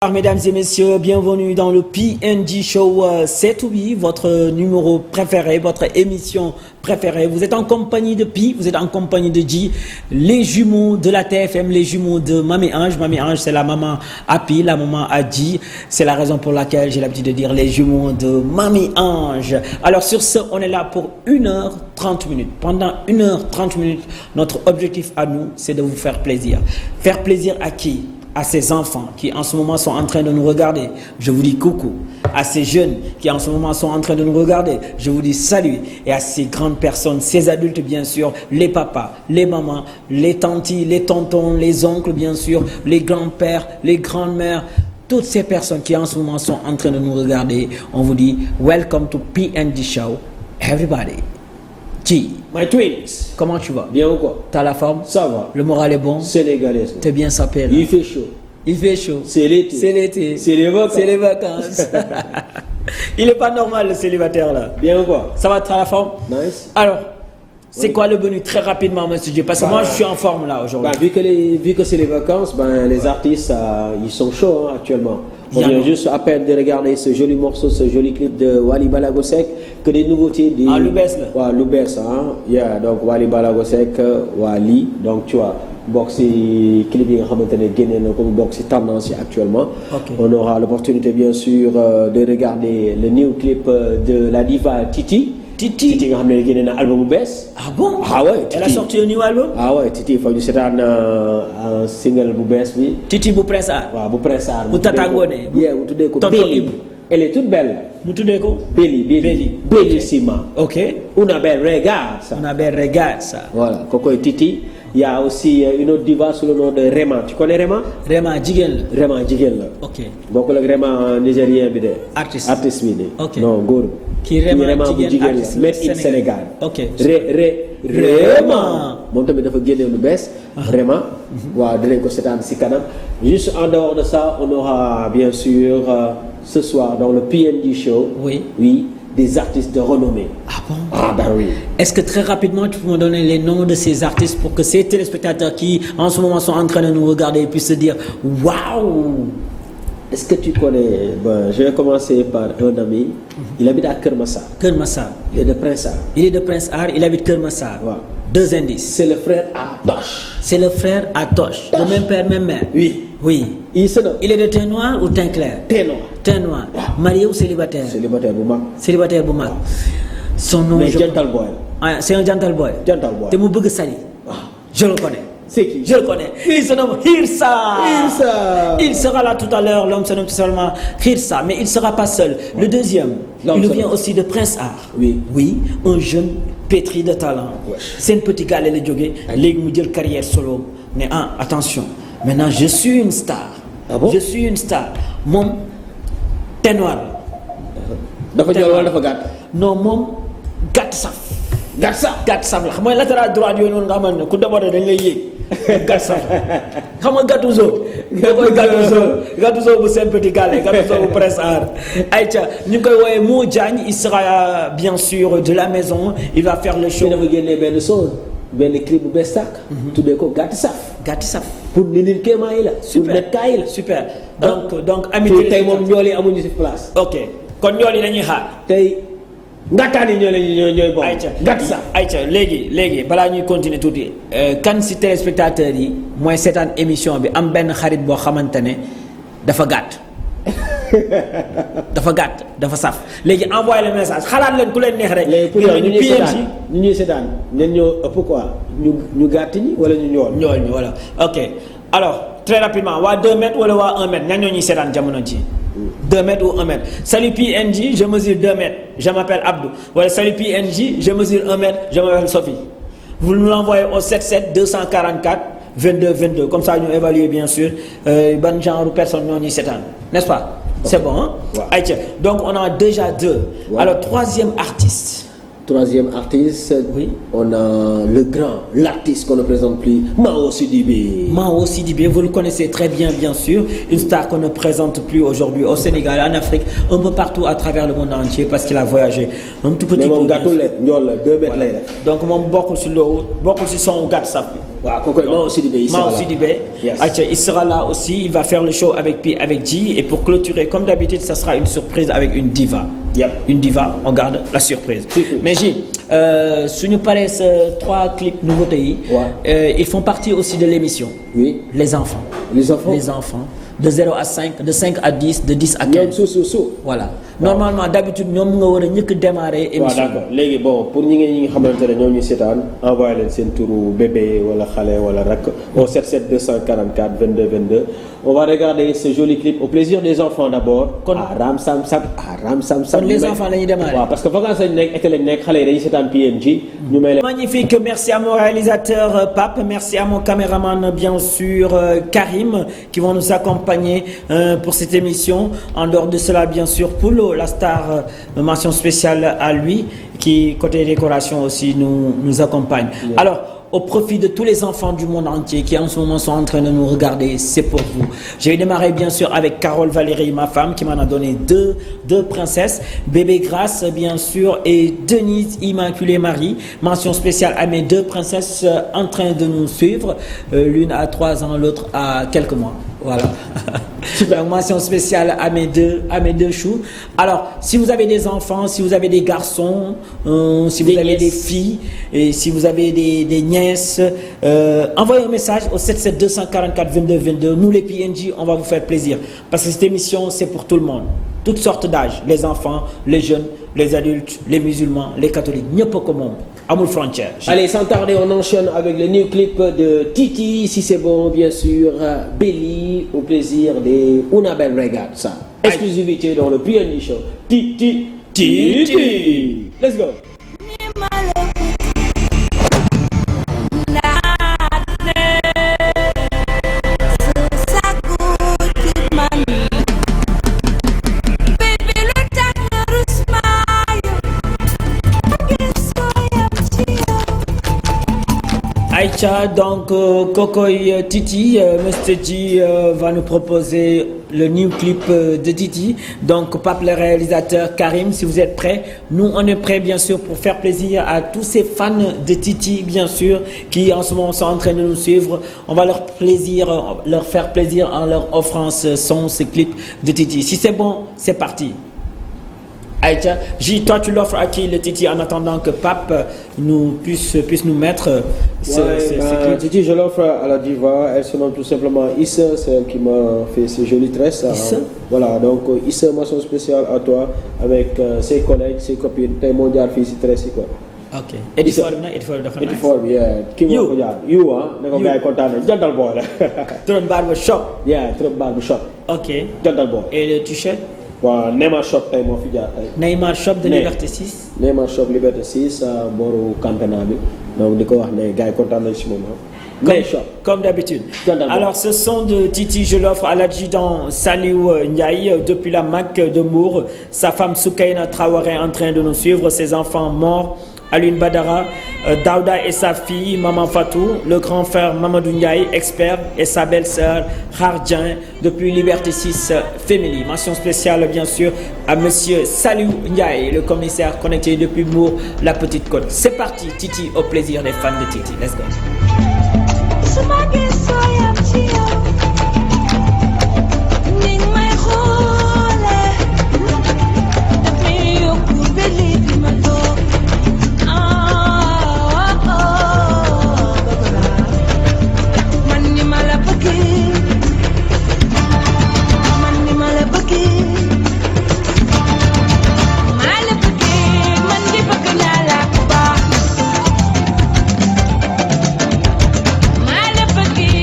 Alors, mesdames et messieurs, bienvenue dans le PNG Show C2B, votre numéro préféré, votre émission préférée. Vous êtes en compagnie de Pi, vous êtes en compagnie de G, les jumeaux de la TFM, les jumeaux de Mami Ange. Mami Ange, c'est la maman à Pi, la maman à G. C'est la raison pour laquelle j'ai l'habitude de dire les jumeaux de Mami Ange. Alors sur ce, on est là pour 1h30 minutes. Pendant 1h30 minutes, notre objectif à nous, c'est de vous faire plaisir. Faire plaisir à qui ? À ces enfants qui en ce moment sont en train de nous regarder, je vous dis coucou. À ces jeunes qui en ce moment sont en train de nous regarder, je vous dis salut. Et à ces grandes personnes, ces adultes bien sûr, les papas, les mamans, les tantis, les tontons, les oncles bien sûr, les grands-pères, les grandes-mères, toutes ces personnes qui en ce moment sont en train de nous regarder, on vous dit welcome to PNG Show, everybody. G. My twins. Comment tu vas? Bien ou quoi? T'as la forme? Ça va. Le moral est bon? Sénégalais. T'es bien sapé là? Il fait chaud. Il fait chaud. C'est l'été. C'est l'été. C'est les vacances. C'est les vacances. Il est pas normal le célibataire là. Bien ou quoi? Ça va, t'as la forme? Nice. Alors, c'est quoi le menu très rapidement, monsieur Dieu? Parce que moi je suis en forme là aujourd'hui. Vu que c'est les vacances, les artistes ils sont chauds actuellement. On vient juste à peine de regarder ce joli morceau, ce joli clip de Wally Ballago Seck, que des nouveautés. Ah, lu bees la. Ouais, lu bees, hein. Yeah, donc Wally Ballago Seck, Wally, donc tu vois, bokk si clip yi nga xamante ne génne na ko bokk si tendance yi actuellement. Okay. On aura l'opportunité bien sûr de regarder le new clip de la diva Titi. Titi nga xam ne génne na album bu bees. Ah bon? Ah ouais, Titi. Elle a sorti un nouveau album? Ah ouais, Titi il faut ñu seetaan un single bu bees bi. Titi bu Prince Art. waaw bu Prince Art. bu Tata Ngoné. Yeah, bu tuddee ko Tonton Belly. Ibou. Elle est toute belle. mu tuddee ko? Belly. Bellissima. Ok. Una belle ragazza. Una belle ragazza. Voilà, kokoy Titi. Il y a aussi une autre diva sous le nom de Rema. Tu connais Rema? Rema jigéen la. Rema jigéen la. Ok. bokkul ak Rema nigérien bi de. Artiste bi de. Ok. Non, góor. Kii Rema bu jigéen la. artiste Made in Sénégal. Ok. Rema. moom tamit dafa génne lu bees. Rema. waaw dinañ ko seetaan si kanam. Juste en dehors de ça, on aura bien sûr ce soir dans le PNG Show. Oui. Des artistes de renommée. Ah bon? Ah ben oui. Est-ce que très rapidement tu peux me donner les noms de ces artistes pour que ces téléspectateurs qui en ce moment sont en train de nous regarder puissent se dire waouh? Est-ce que tu connais? Je vais commencer par un ami. Il habite à Keur Massar. Keur Massar. Il est de Prince Art. Il est de Prince Art, il habite Keur Massar. Wow. 2 indices. C'est le frère à Tosh. C'est le frère à Tosh. Le même père, même mère. Oui. Il est de teint noir ou teint clair? Teint noir. Marié ou célibataire? Célibataire bu mag. Célibataire bu mag. Son nom. Mais gentle boy. Ah, c'est un gentle boy. Gentle boy. Te mu bëgg Sali. Je le connais. C'est qui? Je le connais. Il se nomme Hirsa. Il sera là tout à l'heure. L'homme se nomme tout simplement Hirsa. Mais il ne sera pas seul. Ouais. Le deuxième, il nous vient aussi de Prince Art. Oui, un jeune pétri de talent. Ouais. C'est un petit gars, le jóge léegi mu jël carrière solo. Mais attention, maintenant je suis une star. Ah bon? Je suis une star. Moom teint noir. dafa ñëw wala dafa gàtt? Non, moom gàtt saf. gàtt saf la xam nga latéral droit yooyu noonu nga xamante ne ku débordé dañ lay yéeg. gàtt saf xam nga gàttu zoo. gàttu zoo bu seen petit gàlle gàttu zoo bu Prince Art. Aïcha ñu ngi koy woowee Mo Diagne, il sera bien sûr de la maison, il va faire le show. dafa génnee benn son benn clip bu bees tàkk. tuddee ko gàtt saf. pour nit kéemaa yi la. super pour net kaay la. super donc amitié tey moom ñool yi amuñu si place. ok kon ñool yi dañuy xaar. tey ngàttaan yi ñooy bokk. ayca léegi balaa ñuy continuer tuuti kan si téléspectateurs yi mooy seetaan émission bi am benn xarit boo xamante ne dafa gàtt dafa saf léegi envoyé le message xalaat leen ku leen neex rek. léegi pour yow ñu ñuy seetaan ñen ñoo ëpp quoi ñu gàtt ñi wala ñu ñool ñi voilà ok alors très rapidement waa 2 mètres wala waa 1 mètre ñan ñoo ñuy seetaan jamono ji 2 mètres ou 1 mètre. Salut PNJ, je mesure 2 mètres, je m'appelle Abdou. Voilà, salut PNJ, je mesure 1 mètre, je m'appelle Sophie. Vous nous l'envoyez au 77 244 22 22. Comme ça, nous évaluons bien sûr ban genre de personnes nous y s'étendent. N'est-ce pas? Okay. C'est bon, hein? Ouais. Donc, on a déjà 2. Ouais. Alors, troisième artiste. Troisième artiste, oui. On a l'artiste qu'on ne présente plus, Mao Sidibé. Mao Sidibé, vous le connaissez très bien, bien sûr. Une star qu'on ne présente plus aujourd'hui au Sénégal, en Afrique, un peu partout à travers le monde entier parce qu'il a voyagé un tout petit peu. Donc, mon beaucoup sur l'eau, beaucoup sur son gars ça. Mao Sidibé, il sera là aussi. Il va faire le show avec G. Et pour clôturer, comme d'habitude, ça sera une surprise avec une diva. Yep. Une diva, on garde la surprise. Mais J, si nous parlons trois clips nouveautés, ils font partie aussi de l'émission. Oui. Les enfants. Les enfants. Les enfants. De 0 à 5, de 5 à 10, de 10 à 15. Voilà. Normalement, d'habitude, nous avons démarrer l'émission. D'accord. Les bon, pour nous, envoyez un tour bébé ou khalé ou rak au 77 244 22 22. On va regarder ce joli clip au plaisir des enfants d'abord. Ram Sam Sam. Les enfants, les démarrer. Parce que vacances PNG. Magnifique. Merci à mon réalisateur Pape. Merci à mon caméraman, bien sûr, Karim, qui vont nous accompagner pour cette émission. En dehors de cela, bien sûr, Poulo, la star, mention spéciale à lui, qui, côté décoration aussi, nous accompagne. Yeah. Alors, au profit de tous les enfants du monde entier qui en ce moment sont en train de nous regarder, c'est pour vous. J'ai démarré bien sûr avec Carole Valérie, ma femme, qui m'en a donné deux princesses, Bébé Grâce bien sûr et Denise Immaculée Marie. Mention spéciale à mes deux princesses en train de nous suivre, l'une à 3 ans, l'autre à quelques mois. Voilà. Super. Mention spéciale à mes deux choux. Alors, si vous avez des enfants, si vous avez des garçons, si vous avez des filles, et si vous avez des nièces, envoyez un message au 77 244 22 22. Nous les PNJ, on va vous faire plaisir. Parce que cette émission, c'est pour tout le monde. Toutes sortes d'âges. Les enfants, les jeunes, les adultes, les musulmans, les catholiques. N'y a pas comment. Amour frontière. Allez, sans tarder, on enchaîne avec le new clip de Titi, si c'est bon, bien sûr, Belly, au plaisir des Una Belle Regarde, ça. Exclusivité dans le PNJ Show. Titi. Let's go. Aïcha, donc Kokoy Titi, Mr. G va nous proposer le new clip de Titi. Donc Pape le réalisateur, Karim, si vous êtes prêts, nous on est prêts bien sûr pour faire plaisir à tous ces fans de Titi bien sûr qui en ce moment sont en train de nous suivre. On va leur faire plaisir en leur offrant ce clip de Titi. Si c'est bon, c'est parti. Aïcha, J, toi tu l'offres à qui le Titi en attendant que Pape puisse nous mettre ce clip. Titi, je l'offre à la diva, elle se nomme tout simplement Issa, c'est elle qui m'a fait ces jolies tresses. Issa? Voilà, donc Issa, mention spéciale à toi avec ses collègues, ses copines, t'es mondial fille, c'est très quoi. Ok. 84, yeah. You, ne gars content, Jantal Boy. Tron Barbershop. Yeah, Tron Barbershop. Ok. Jantal Boy. Et le t-shirt? Neymar Shop tay mo fi jaar tay. Neymar Shop de Liberté 6. Neymar Shop Liberté 6 boru campement bi. Donc diko wax né gaay content nañ ci moment. Comme d'habitude. Alors ce son de Titi, je l'offre à l'adjudant Saliou Ndiaye depuis la MAC de Mour. Sa femme Soukaina Traoré en train de nous suivre, ses enfants morts. Aline Badara, Daouda et sa fille, Maman Fatou, le grand frère Mamadou Ndiaye, expert, et sa belle-sœur Hardjan, depuis Liberté 6 Family. Mention spéciale, bien sûr, à monsieur Saliou Ndiaye, le commissaire connecté depuis Mour, la Petite Côte. C'est parti, Titi, au plaisir des fans de Titi. Let's go. Mala pagi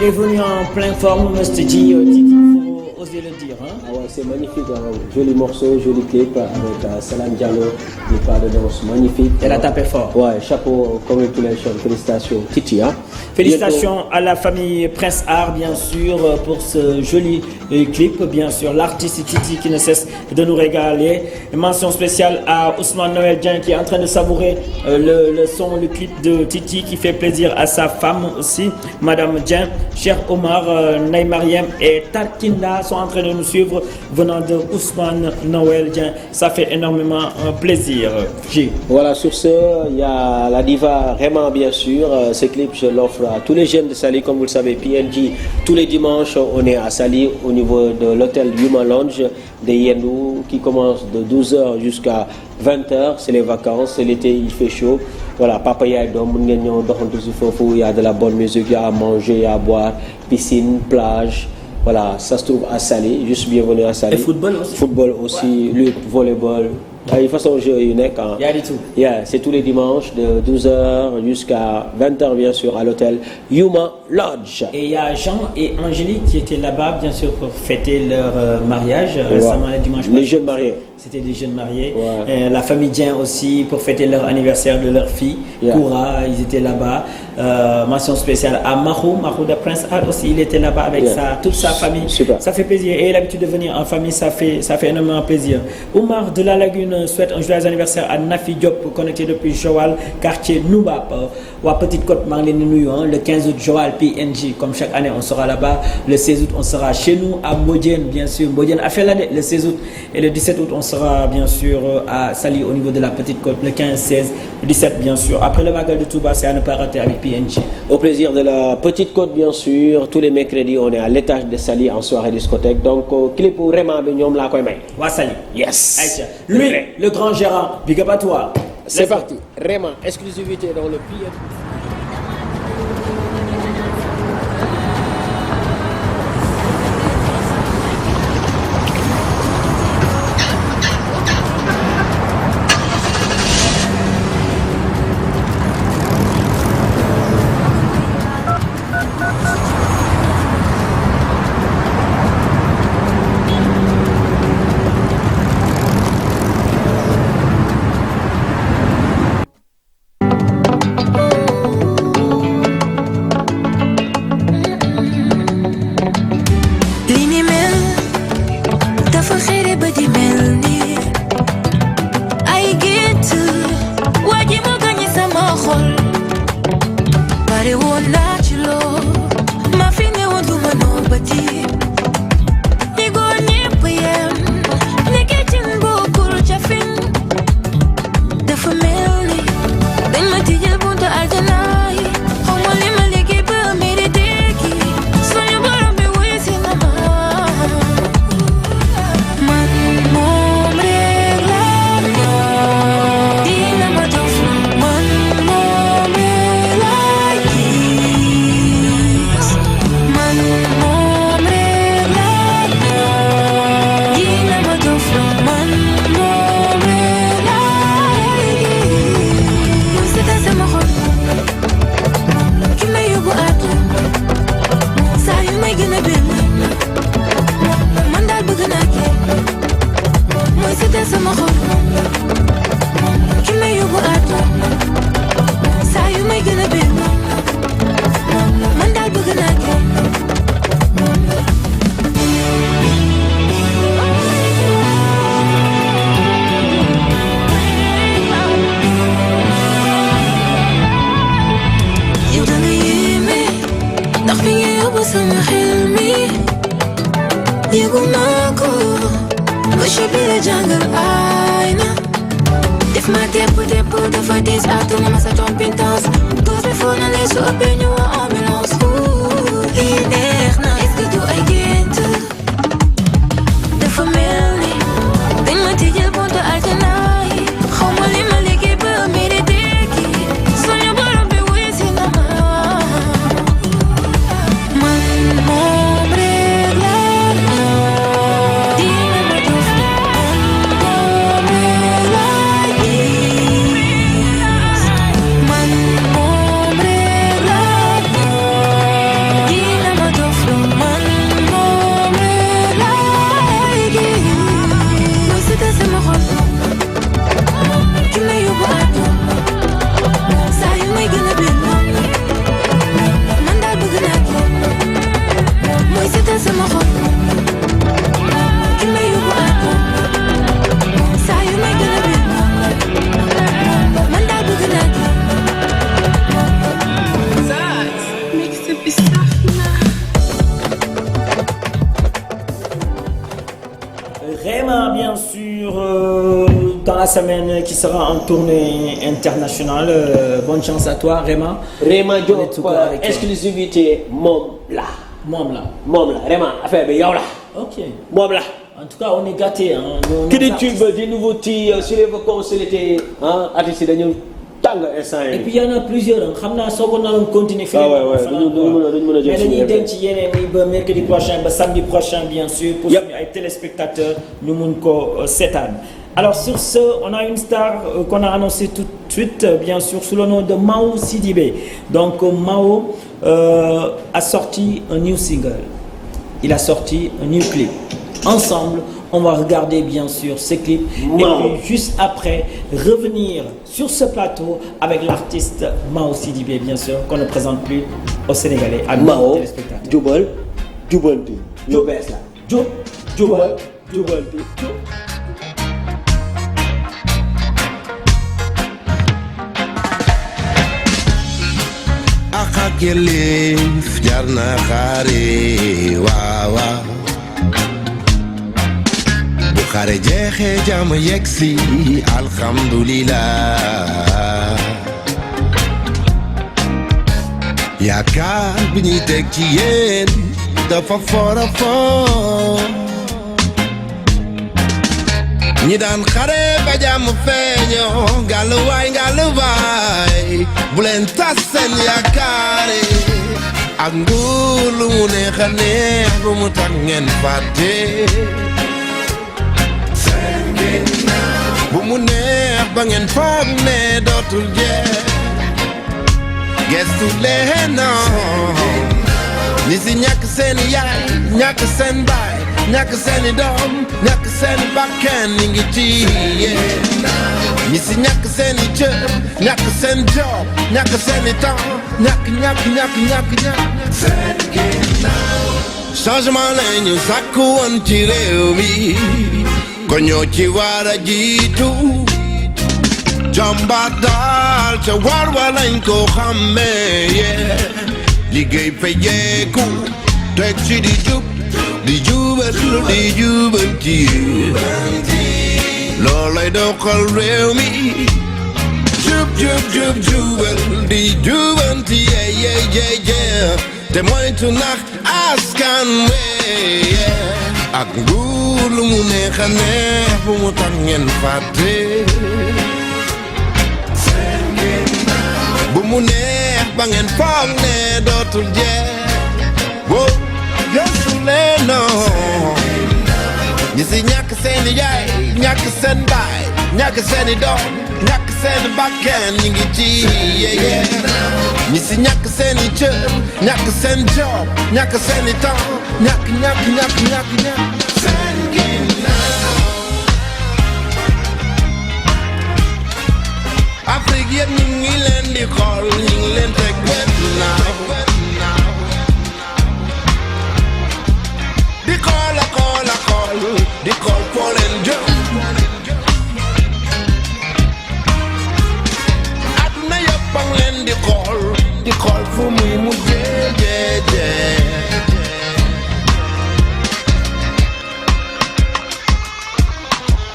il est venu en pleine forme, Mr. G. Titi, il faut oser le dire. Hein? Ah ouais, c'est magnifique, hein. Joli morceau, joli clip avec Salam Diallo, le pas de danse magnifique. Elle a tapé fort. Ouais, chapeau, congratulations, félicitations, Titi. Hein? Félicitations bientôt à la famille Prince Art, bien sûr, pour ce joli clip. Bien sûr, l'artiste Titi qui ne cesse de nous régaler. Une mention spéciale à Ousmane Noël Dieng qui est en train de savourer le son, le clip de Titi qui fait plaisir à sa femme aussi, Madame Dieng. Cher Omar, Neymariem et Tarkinda sont en train de nous suivre venant de Ousmane Noël Dieng. Ça fait énormément plaisir. J. Voilà, sur ce, il y a la diva Réma, bien sûr. Ce clip, je l'offre à tous les jeunes de Saly. Comme vous le savez, PNJ, tous les dimanches, on est à Saly au niveau de l'hôtel Yuma Lounge de Yendou qui commence de 12h jusqu'à 20h. C'est les vacances, c'est l'été, il fait chaud. Voilà, papa y a il y a de la bonne musique, il y a à manger, il y a à boire, piscine, plage. Voilà, ça se trouve à Saly, juste bienvenue à Saly. Et football aussi. Football aussi, lutte, volleyball. De toute façon, jeu unique. Hein. Il y a du tout. Yeah, c'est tous les dimanches de 12h jusqu'à 20h, bien sûr, à l'hôtel Yuma Lodge. Et il y a Jean et Angélique qui étaient là-bas, bien sûr, pour fêter leur mariage récemment le dimanche passé. Les jeunes mariés. C'était des jeunes mariés. Ouais. La famille Dien aussi, pour fêter leur anniversaire de leur fille. Yeah. Koura, ils étaient là-bas. Mention spéciale à Mahou de Prince Art aussi, il était là-bas avec toute sa famille. Super. Ça fait plaisir. Et l'habitude de venir en famille, ça fait énormément plaisir. Oumar de la Lagune souhaite un joyeux anniversaire à Nafi Diop, connecté depuis Joal, quartier Noubap. Ou à Petite Côte, le 15 août, Joal, PNJ. Comme chaque année, on sera là-bas. Le 16 août, on sera chez nous, à Mbodiène, bien sûr. Mbodiène a fait l'année, le 16 août. Et le 17 août, on sera bien sûr à Saly au niveau de la Petite Côte, le 15, 16, le 17 bien sûr. Après le Magal de Touba, c'est à ne pas rater avec PNJ. Au plaisir de la Petite Côte, bien sûr. Tous les mercredis, on est à l'étage de Saly en soirée discothèque. Donc, clip pour Réma Benyom la Koymay. Wa Saly. Yes. Aïcha. Lui, le grand gérant, big up à toi. C'est parti. Réma, exclusivité dans le pied. dans la semaine qui sera en tournée internationale. Bonne chance à toi, Réma. Réma Diop, exclusivité, mom là. Réma, affaire de yow là. Ok. Mom là. En tout cas, on est gâtés. Hein. Que des tubes, des nouveautés, sur les vacances, c'était artistes de nous. Et puis il y en a plusieurs. Xamna sogo na continuer film. Mais dañuy dem ci yeneen yi ba mercredi prochain ba samedi prochain bien sûr pour suñu ay téléspectateurs ñu mun ko seetaan. Alors sur ce, on a une star qu'on a annoncé tout de suite bien sûr sous le nom de Mao Sidibé. Donc Mao a sorti un new single. Il a sorti un new clip. Ensemble, on va regarder bien sûr ce clip et puis juste après revenir sur ce plateau avec l'artiste Mao Sidibé bien sûr qu'on ne présente plus aux Sénégalais à nos téléspectateurs. Jubal jubanti lu bees la jubal jubanti ak yelleef jar na xaare waaw waaw xare jeexee jàmm yegsi alhamdulillah yaakaar bi ñuy teg ci yéen dafa fora foor ñi daan xare ba jàmm feeñoo ngàlluwaay bu leen tas seen yaakaare ak nguur lu mu neex a neex bu mu tax ngeen fàtte bu mu neex ba ngeen foog ne dootul jeex gestu leen ni si ñàkk seeni yaay ñàkk seen baay ñàkk seeni doom ñàkk seeni bakkan ni ngi ci ñi si ñàkk seeni cër ñàkk seen job ñàkk seeni temps ñàkk seen ginnaaw changement lañu sàkku woon ci réew mi ko ñoo ci war a jiitu jàmbaar daal ca war lañ ko xàmmee liggéey fayeeku teg ci di jubal ci loolay doxal réew mi jubal di jubanti te moytu nax askan wi ak nguur lu mu neex a neex bu mu tax ngeen fàtte bu mu neex ba ngeen foog ne dootul jeex wo gëstu leen ñi si ñàkk seeni yaay ñàkk seen baay ñàkk seeni doom ñàkk seeni bakkan ñi ngi ci ñi si ñàkk seeni cër ñàkk seen job ñàkk seeni temps ñàkk seen ginnaaw Afrique yépp ñu ngi leen di xool ñu ngi leen teg wet naaw di xool di xool foo leen jëm àdduna yépp a ngi leen di xool fu muy mujjee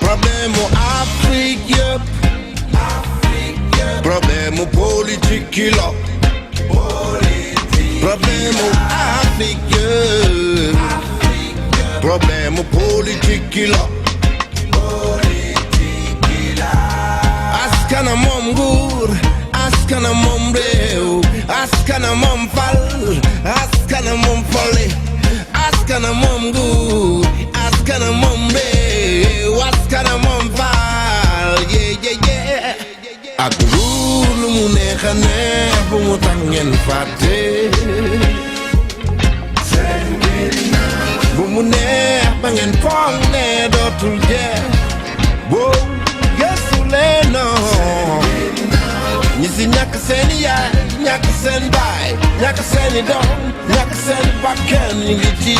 problème mu Afrique yépp problème mu politique yi la problème mu Afrique yépp problème mu politique yi la askana moom nguur askana moom réew askana moom fal askana moom fole askana moom nguur askana moom réew askana moom fal ak nguur lu mu neex a neex bu mu tax ngeen fàtte bu mu neex ba ngeen foog ne dootul jeex boo gëstu leen ñi si ñàkk seeni yaay ñàkk seen baay ñàkk seeni doom ñàkk seen bakkan ñi ngi ci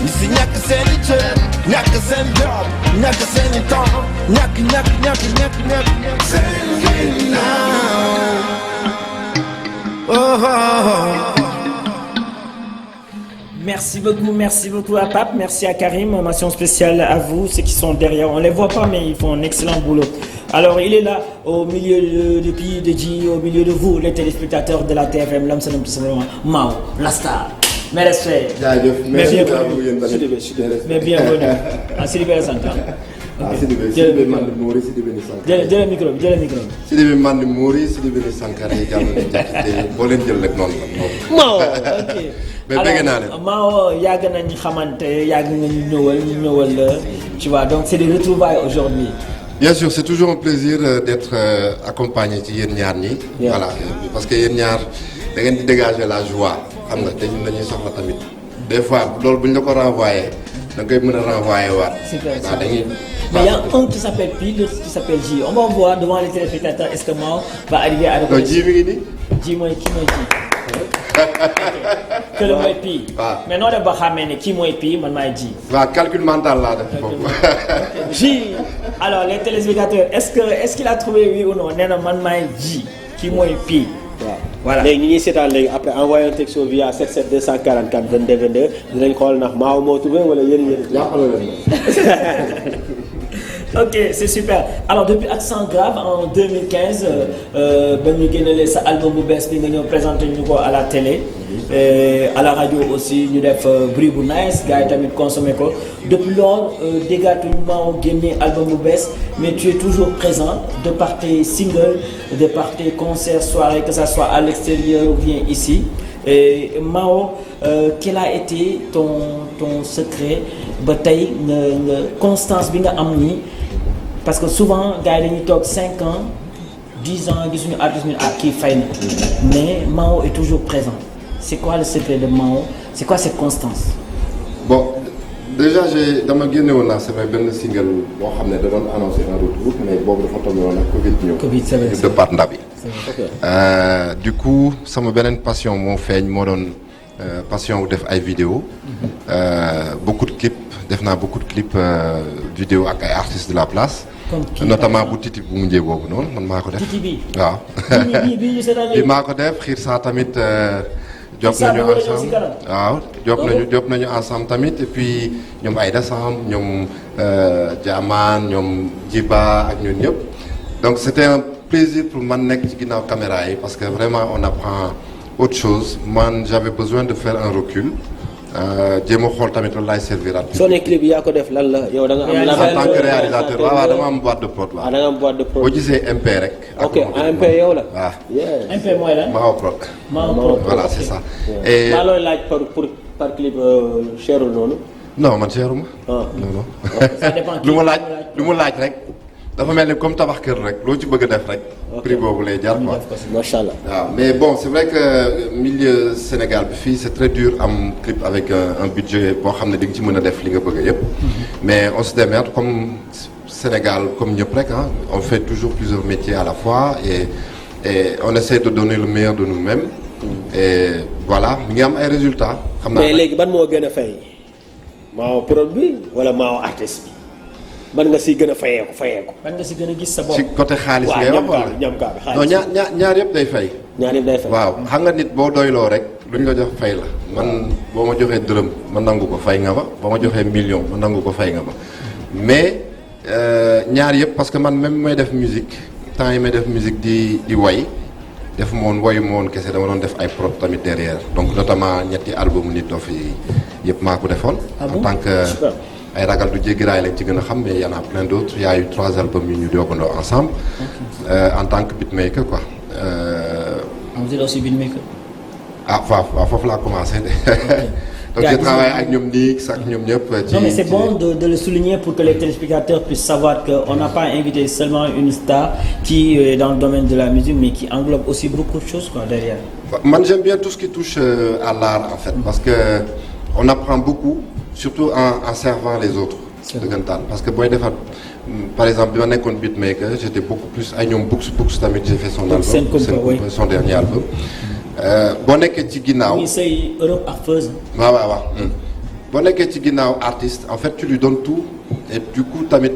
ñi si ñàkk seeni cër ñàkk seen job ñàkk seeni temps ñàkk seen ginnaaw Merci beaucoup à Pape, merci à Karim, mention spéciale à vous, ceux qui sont derrière, on les voit pas mais ils font un excellent boulot. Alors il est là, au milieu du pays de J, au milieu de vous, les téléspectateurs de la TFM, l'homme c'est tout simplement Mao, la star. Mes respects. Merci à vous. Mais bienvenue. Ah, Sidibé Santa. Sidibé Mande Mouri, Sidibé Sankara. Jël micro. Sidibé Mande Mouri, Sidibé Sankara jàmm ni jaxité bo leen jël rek non la. Mao, OK. Mais bëgg naa leen. Mao yàgg nañu xamante, yàgg nañu ñëwal la. Tu vois, donc c'est des retrouvailles aujourd'hui. Bien sûr, c'est toujours un plaisir d'être accompagné ci yéen ñaar ñi. Voilà, parce que yéen ñaar da ngeen di dégager la joie. Xam nga te ñun dañuy soxla tamit des fois loolu bu ñu la ko renvoyé da ngay mën a renvoyé waat. Super. Mais il y a un qui s'appelle Pi, l'autre qui s'appelle J. On va voir devant les téléspectateurs, est-ce que Mao va arriver à reconnaître. J mi ngi nii. J mooy kii mooy J. Que le mooy Pi. waaw mais noo def ba xamee ne kii mooy Pi man maay J. waaw calcul mental laa def foofu. J. Alors les téléspectateurs, est-ce qu'il a trouvé oui ou non nee na man maay J. Kii mooy Pi. Voilà léegi ñi ñuy seetaan léegi après envoyé un texto via 77 244 22 22 dinañ xool ndax Mao moo trouvé wala yéen. Ok, c'est super. Alors depuis Accent Grave en 2015 ba ñu génnelee sa album bu bees bi nga ñëw présenté ñu ko à la télé à la radio aussi ñu def bruit bu nice gars yi tamit consommé ko depuis loolu déggatuñu Mao génne album bu bees mais tu es toujours présent de par tes singles de par tes concerts soirées que ça soit à l'extérieur ou bien ici et Mao quel a été ton secret ba tey nga constance bi nga am nii parce que souvent gars yi dañuy toog 5 ans 10 ans gisuñu artiste ñu kii fay na mais Mao est toujours présent c'est quoi le secret de Mao c'est quoi cette constance. Bon déjà dama génne woon naa c'est vrai benn single boo xam ne da doon annoncé un retour mais boobu dafa tombé woon ak Covid ñëw. Covid c'est vrai de part ndabi. Du coup sama beneen passion moo feeñ moo doon passion wu def ay vidéo beaucoup de clips def naa beaucoup de clips vidéo ak ay artistes de la place. notamment bu Titi bu mujjee boobu noonu man maa ko def. Titi bi waaw. bi maa ko def xiir saa tamit. job nañu ensemble waaw job nañu ensemble tamit et puis ñoom Aïda Samb ñoom Diamane ñoom Djiba ak ñun ñëpp donc c'était un plaisir pour man nekk ci ginnaaw caméra yi parce que vraiment on apprend autre chose man j'avais besoin de faire un recul jéem a xool tamit loolu laay servirat. soo nekk clip bi yaa ko def lan la yow da nga am. en tant que réalisateur waaw dama am boîte de prod waaw. da nga am boîte de prod boo gisee MP rek. ok MP yow la. waaw. MP mooy lan. Mao Prod. Mao Prod voilà c'est ça. et maa looy laaj par clip cherul noonu. non man cheruma. non non. ça dépend lu ma laaj rek. dafa mel ni comme tabax kër rek loo ci bëgg a def rek. prix boobu lay jar quoi. macha allah. waaw mais bon c'est vrai que milieu Sénégal bi fii c'est très dur am clip avec un budget boo xam ne di nga ci mën a def li nga bëgg yépp mais on se démerde comme Sénégal comme ñëpp rek ah on fait toujours plusieurs métiers à la fois et on essaie de donner le meilleur de nous-mêmes. et voilà mi ngi am ay résultats. xam naa mais léegi ban moo gën a fay Mao Prod bi wala Mao artiste bi. ban nga si gën a fayeeku. ban nga si gën a gis sa bopp. ci côté xaalis ngay wax wala ñam kaa bi non ñaar yëpp day fay. ñaar yëpp day fay. waaw xam nga nit boo doyloo rek luñ la jox fay la man boo ma joxee dërëm ma nangu ko fay nga ma boo ma joxee million ma nangu ko fay nga ma mais ñaar yëpp parce que man même may def musique temps yi may def musique di way def ma woon wayu ma woon kese dama doon def ay prod tamit derrière donc notamment ñetti album Nit Dof yi yëpp maa ko defoon. en tant que ay ragal du jéggi raay lañ ci gën a xam mais y en a plein d'autres il y a eu 3 albums yu ñu doogandoo ensemble. en tant que beatmaker quoi. vous êtes aussi beatmaker. ah waaw foofu laa commencé de. donc j'ai travaillé ak ñoom Nix ak ñoom ñëpp. non mais c'est bon de le souligner pour que les téléspectateurs puissent savoir que on n'a pas invité seulement une star qui est dans le domaine de la musique mais qui englobe aussi beaucoup de choses quoi derrière. man j'aime bien tout ce qui touche à l'art en fait parce que on apprend beaucoup. surtout en servant les autres. dëggantaan parce que booy defar par exemple bi ma nekkoon beatmaker j'étais beaucoup plus ay ñoom Books tamit j'ai fait son album son dernier album. boo nekkee ci ginnaaw. muy say Europe ak Feuz. waaw. boo nekkee ci ginnaaw artiste en fait tu lui donnes tout et du coup tamit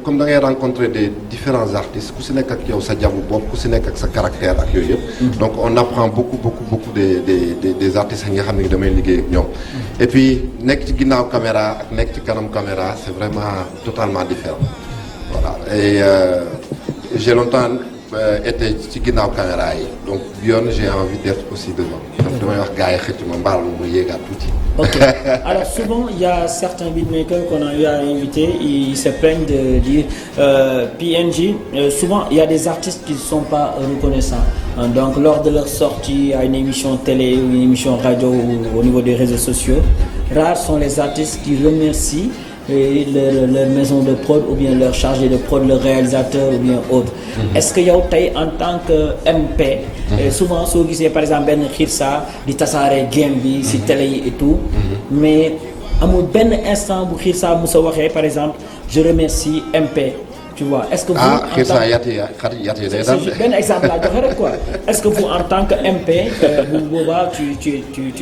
comme da ngay rencontrer des différents artistes ku si nekk ak yow sa jabu bopp ku si nekk ak sa caractère ak yooyu yëpp. donc on apprend beaucoup des artistes yi nga xam ne damay liggéey ak ñoom. et puis nekk ci ginnaaw caméra ak nekk ci kanam caméra c'est vraiment totalement différent voilà et j'ai longtemps été ci ginnaaw caméra yi donc bi yoon j'ai envie d'être aussi devant donc damay wax gars yi xëcc ma mbaal mu yéegaat tuuti. Ok. Alors souvent il y a certains beatmakers qu'on a eu à inviter, ils se plaignent de dire PNJ. Souvent il y a des artistes qui ne sont pas reconnaissants. Donc lors de leur sortie à une émission télé ou une émission radio ou au niveau des réseaux sociaux, rares sont les artistes qui remercient leur maison de prod ou bien leur chargé de prod, leur réalisateur ou bien autre. Est-ce que yow tey en tant que MP souvent soo gisee par exemple benn Xirsa di tasaare game bi ci télé yi et tout mais amul benn instant bu Xirsa musa waxee par exemple je remercie MP, tu vois. Est-ce que vous Xirsa yati day dal benn exemple laa joxe rek quoi. Est-ce que vous en tant que MP bu boobaa tu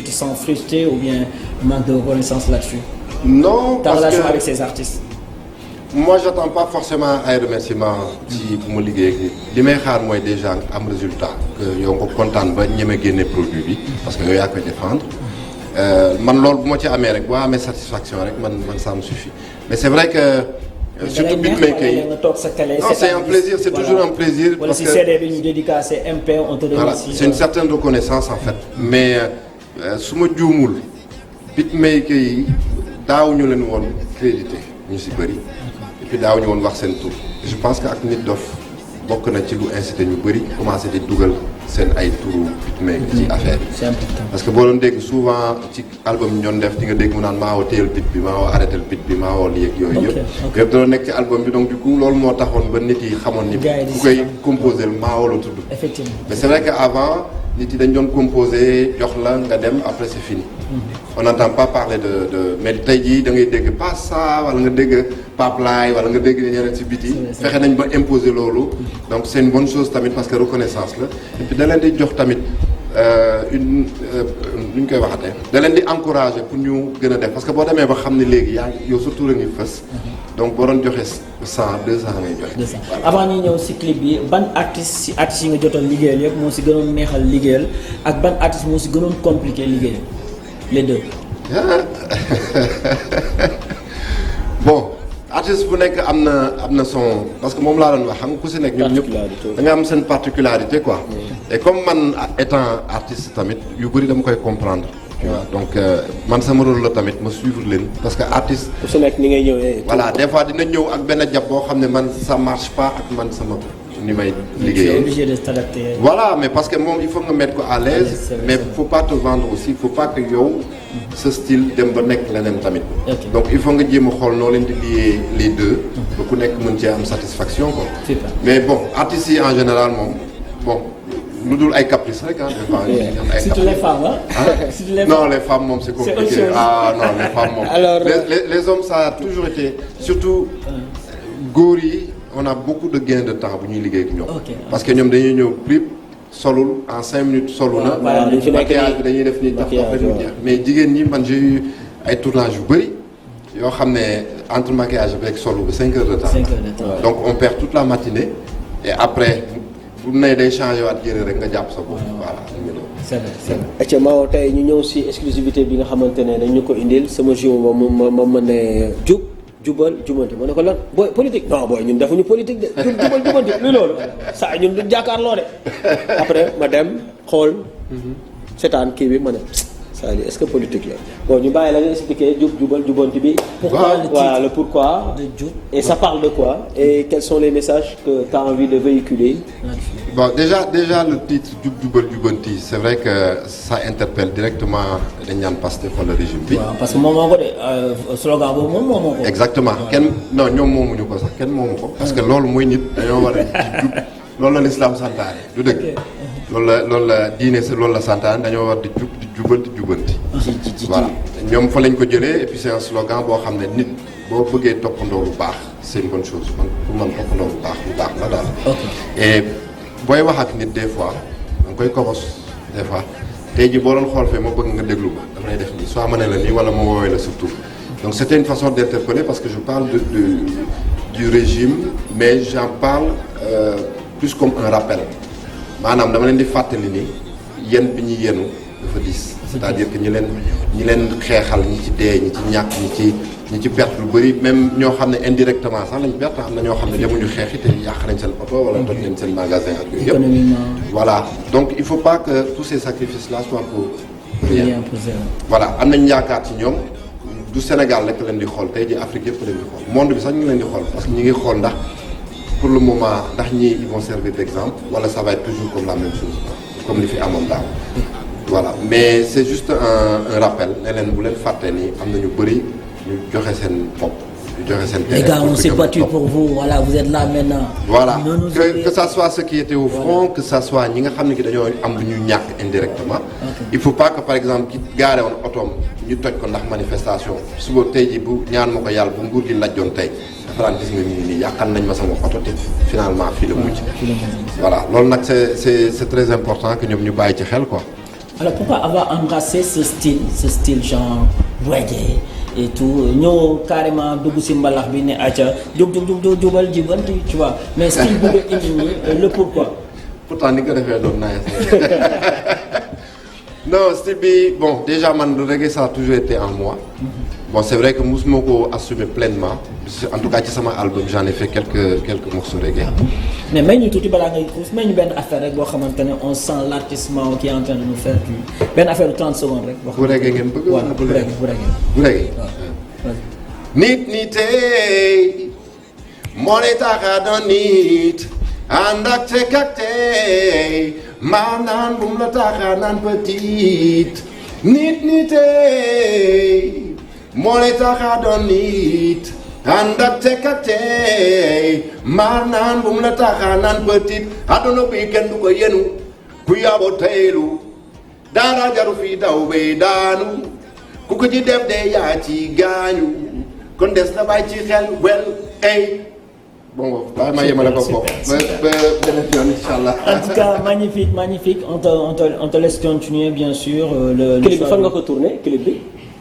te sens frustré ou bien manque de reconnaissance là-dessus? Non, ta parce relation que avec ces artistes. moi j'attends pas forcément ay remerciements ci bu ma liggéey li may xaar mooy déjà am résultat que yow nga kontaan ba ñeme génne produit bi parce que yow yaa koy défendre man loolu bu ma ci amee rek boo amee satisfaction rek man ça me suffit mais c'est vrai que surtout beatmaker yi non c'est un plaisir, c'est toujours un plaisir parce que CD bi ñu dédicacé MP on te remercie. Voilà, c'est une certaine reconnaissance en fait mais su ma juumul beatmaker yi daawuñu leen woon crédité ñu ci bëri et puis daawuñu woon wax seen tur je pense que ak Nit Dof bokk na ci lu incité ñu bëri commencé di dugal seen ay turu beatmaker ci affaire yi. C'est important parce que boo doon dégg souvent ci album yi ñoon def di nga dégg mu naan maa woo téyel beat bi maa woo arrêté le beat bi maa woo lii ak yooyu yëpp yëpp doon nekk ci album bi donc du coup loolu moo taxoon ba nit yi xamoon ni ku koy composer maa woo la tudd. Effectivement. Mais c'est vrai que avant nit yi dañ doon composer jox la nga dem après c'est fini. On n'entend pas parler de mais tey jii da ngay dégg pas ça wala nga dégg Pape Laye wala nga dégg ñeneen ci biti fexe nañ ba imposer loolu donc c'est une bonne chose tamit parce que reconnaissance la et puis da leen di jox tamit lu ñu koy waxatee da leen di encourager pour ñu gën a def parce que boo demee ba xam ne léegi yaa ngi yow surtout la ngi fës donc boo doon joxe 100 200 ngay joxe. Avant ñuy ñëw ci clip bi ban artiste yi nga jotoon liggéeyal yëpp moo ci gënoon neexal liggéeyal ak ban artiste moo ci gënoon compliqué liggéeyal les deux. Bon artiste bu nekk am na son parce que moom laa doon wax xam nga ku ci nekk ñoom ñëpp da nga am seen particularité quoi. Et comme man étant artiste tamit yu bëri dama koy comprendre. tu vois donc man sama rôle la tamit ma suivre leen parce que artiste. ku ci nekk ni ngay ñëwee. voilà des fois dina ñëw ak benn jàpp boo xam ne man ça marche pas ak man sama ni may liggéeyee. Tu es obligé de t'adapter. Voilà mais parce que moom il faut nga mettre ko à l'aise mais faut pas te vendre aussi faut pas que yow ce style dem ba nekk leneen tamit. donc il faut nga jéem a xool noo leen di lier les deux. ba ku nekk mën cee am satisfaction quoi. mais bon artistes yi en général moom bon. lu dul ay caprice rek ah des fois. surtout les femmes ah. Non les femmes moom c'est compliqué. Ah non les femmes moom. Alors les hommes ça a toujours été surtout góor yi on a beaucoup de gain de temps bu ñuy liggéey ak ñoom. parce que ñoom dañuy ñëw prip solul en 5 minutes solu na. maquillage bi dañuy def nii tax tax rek mu jeex mais jigéen ñi man j'ai eu ay tournages yu bëri yoo xam ne entre maquillage bi rek solu ba 5 heures de temps. 5 heures de temps donc on perd toute la matinée et après. bu ne day changé waat yére rek nga jàpp sa bopp. voilà. c'est vrai c'est vrai. et Mao tey ñu ñëw ci exclusivité bi nga xamante ne dañ ñu ko indil sama jour ma mën ne jubal jubanti ma ne ko lan booy politique non booy ñun defuñu politique de jubal jubanti lu loolu saa ñun du jàkkaarloo de après ma dem xool seetaan kii bi ma ne c'est-à-dire est-ce que politique la bon ñu bàyyi la nga expliquer jubal jubanti bi. pourquoi le pourquoi de jub et ça parle de quoi et quels sont les messages que tu as envie de véhiculer. Bon déjà le titre jubal jubanti c'est vrai que ça interpelle directement dañ ñaan Pastef wala régime bi. waaw parce que moom moo ko de slogan boobu moom moo ko. exactement kenn non ñoom moomuñu ko sax kenn moomu ko. parce que loolu mooy nit dañoo war a jub loolu la l'islam santaane du dëgg. loolu la diine sa loolu la santaane dañoo war di jub di jubal di jubanti. voilà ñoom fa lañ ko jëlee et puis c'est un slogan boo xam ne nit boo bëggee toppandoo lu baax c'est une bonne chose man pour man toppandoo lu baax la daal. et booy wax ak nit des fois da nga koy kobos des fois tey jii boo doon xool fee ma bëgg nga déglu ma dafay def nii soit ma ne la nii wala ma woowee la surtout donc c'était une façon d'interpeller parce que je parle du régime mais j'en parle plus comme un rappel maanaam dama leen di fàttali ni yen bi ñuy yenu dafa diis c'est-à-dire que ñi leen xeexal ñi ci dee ñi ci ñàkk ñi ci perte lu bëri même ñoo xam ne indirectement sax lañ perte am na ñoo xam ne demuñu xeexi te yàq nañ seen oto wala toj nañ seen magasin ak yooyu yëpp voilà donc il faut pas que tous ces sacrifices là soient pour rien voilà am nañ yaakaar ci ñoom du Sénégal rek leen di xool tey ji Afrique yëpp leen di xool monde bi sax ñu ngi leen di xool parce que ñi ngi xool ndax pour le moment ndax ñii ils vont servir d'exemple wala ça va être toujours comme la même chose comme li fi amoon daaw voilà mais c'est juste un rappel ne leen bu leen fàtte ni am na ñu bëri ñu joxe seen bopp ñu joxe seen les gars on s'est battu pour vous voilà vous êtes là maintenant voilà que ça soit ceux qui étaient au front que ça soit ñi nga xam ne ki dañoo am lu ñu ñàkk indirectement il faut pas que par exemple ki gaare woon otoom ñu toj ko ndax manifestation suba tey ji bu ñaan ma ko yàlla bu nguur gi lajjoon tey dafa daan gis nga ñu nii yàqal nañ ma sama oto te finalement fii la mujj voilà loolu nag c'est très important que ñoom ñu bàyyi ci xel quoi. Alors pourquoi avoir embrassé ce style genre reggae et tout ñëw carrément dugg si mbalax bi ne acca jubal tu vois mais style bëgg a indi nii le pourquoi. pourtant ni nga ko defee doon naa non style bi bon déjà man le reggae ça a toujours été en moi. Bon c'est vrai que mosuma ko assumer pleinement en tout cas ci sama album j'en ai fait quelques morceaux reggae. mais may ñu tuuti balaa ngay xuus may ñu benn affaire rek boo xamante ne on sent l'artiste Mao qui est en train de nous faire du benn affaire de 30 secondes rek. bu reggae ngeen bëgg. voilà bu reggae. nit tey moo lay tax a doon nit ànd ak tey maam naan bu mu la tax a naan petite nit tey moo lay tax a doon nit ànd ak tey maam naan bu mu la tax a naan petite àdduna bi kenn du ko yenu ku yabo teylu dara jaru fi daw bay daanu ku ko ci def de yaa ci gaañu kon des na bàyyi ci xel bon bàyyi ma yemale ko foofu ba beneen yoon inchallah. En tout cas magnifique on te laisse continuer bien sûr. clip bi fan nga ko tourné clip bi.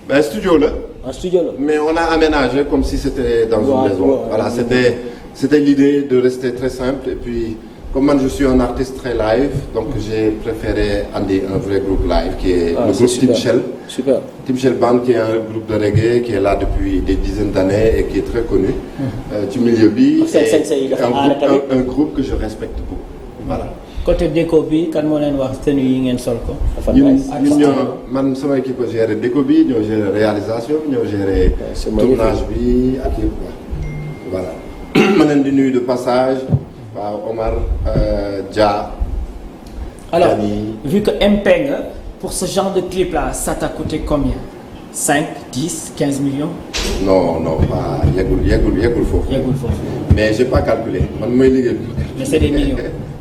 Ben studio là. En studio là. Mais on a aménagé comme si c'était dans une maison. Voilà, c'était l'idée de rester très simple et puis comme moi je suis un artiste très live, donc j'ai préféré andi un vrai groupe live qui est le groupe Tim Shell. Super. Tim Shell Band qui est un groupe de reggae qui est là depuis des dizaines d'années et qui est très connu. Du milieu bi. Un groupe que je respecte beaucoup. Voilà. Côté déco bi kan moo leen wax tenue yi ngeen sol ko. ñun man sama équipe ko géré déco bi ñoo géré réalisation ñoo géré tournage bi ak yëpp quoi. Voilà. ma leen di nuyu de passage. waaw Omar Dia. Alors vu que MP nga pour ce genre de clip là ça t'a coûté combien 5 10 15 millions. non pas yeggul foofu. mais j'ai pas calculé man mooy liggéey. mais c'est des millions.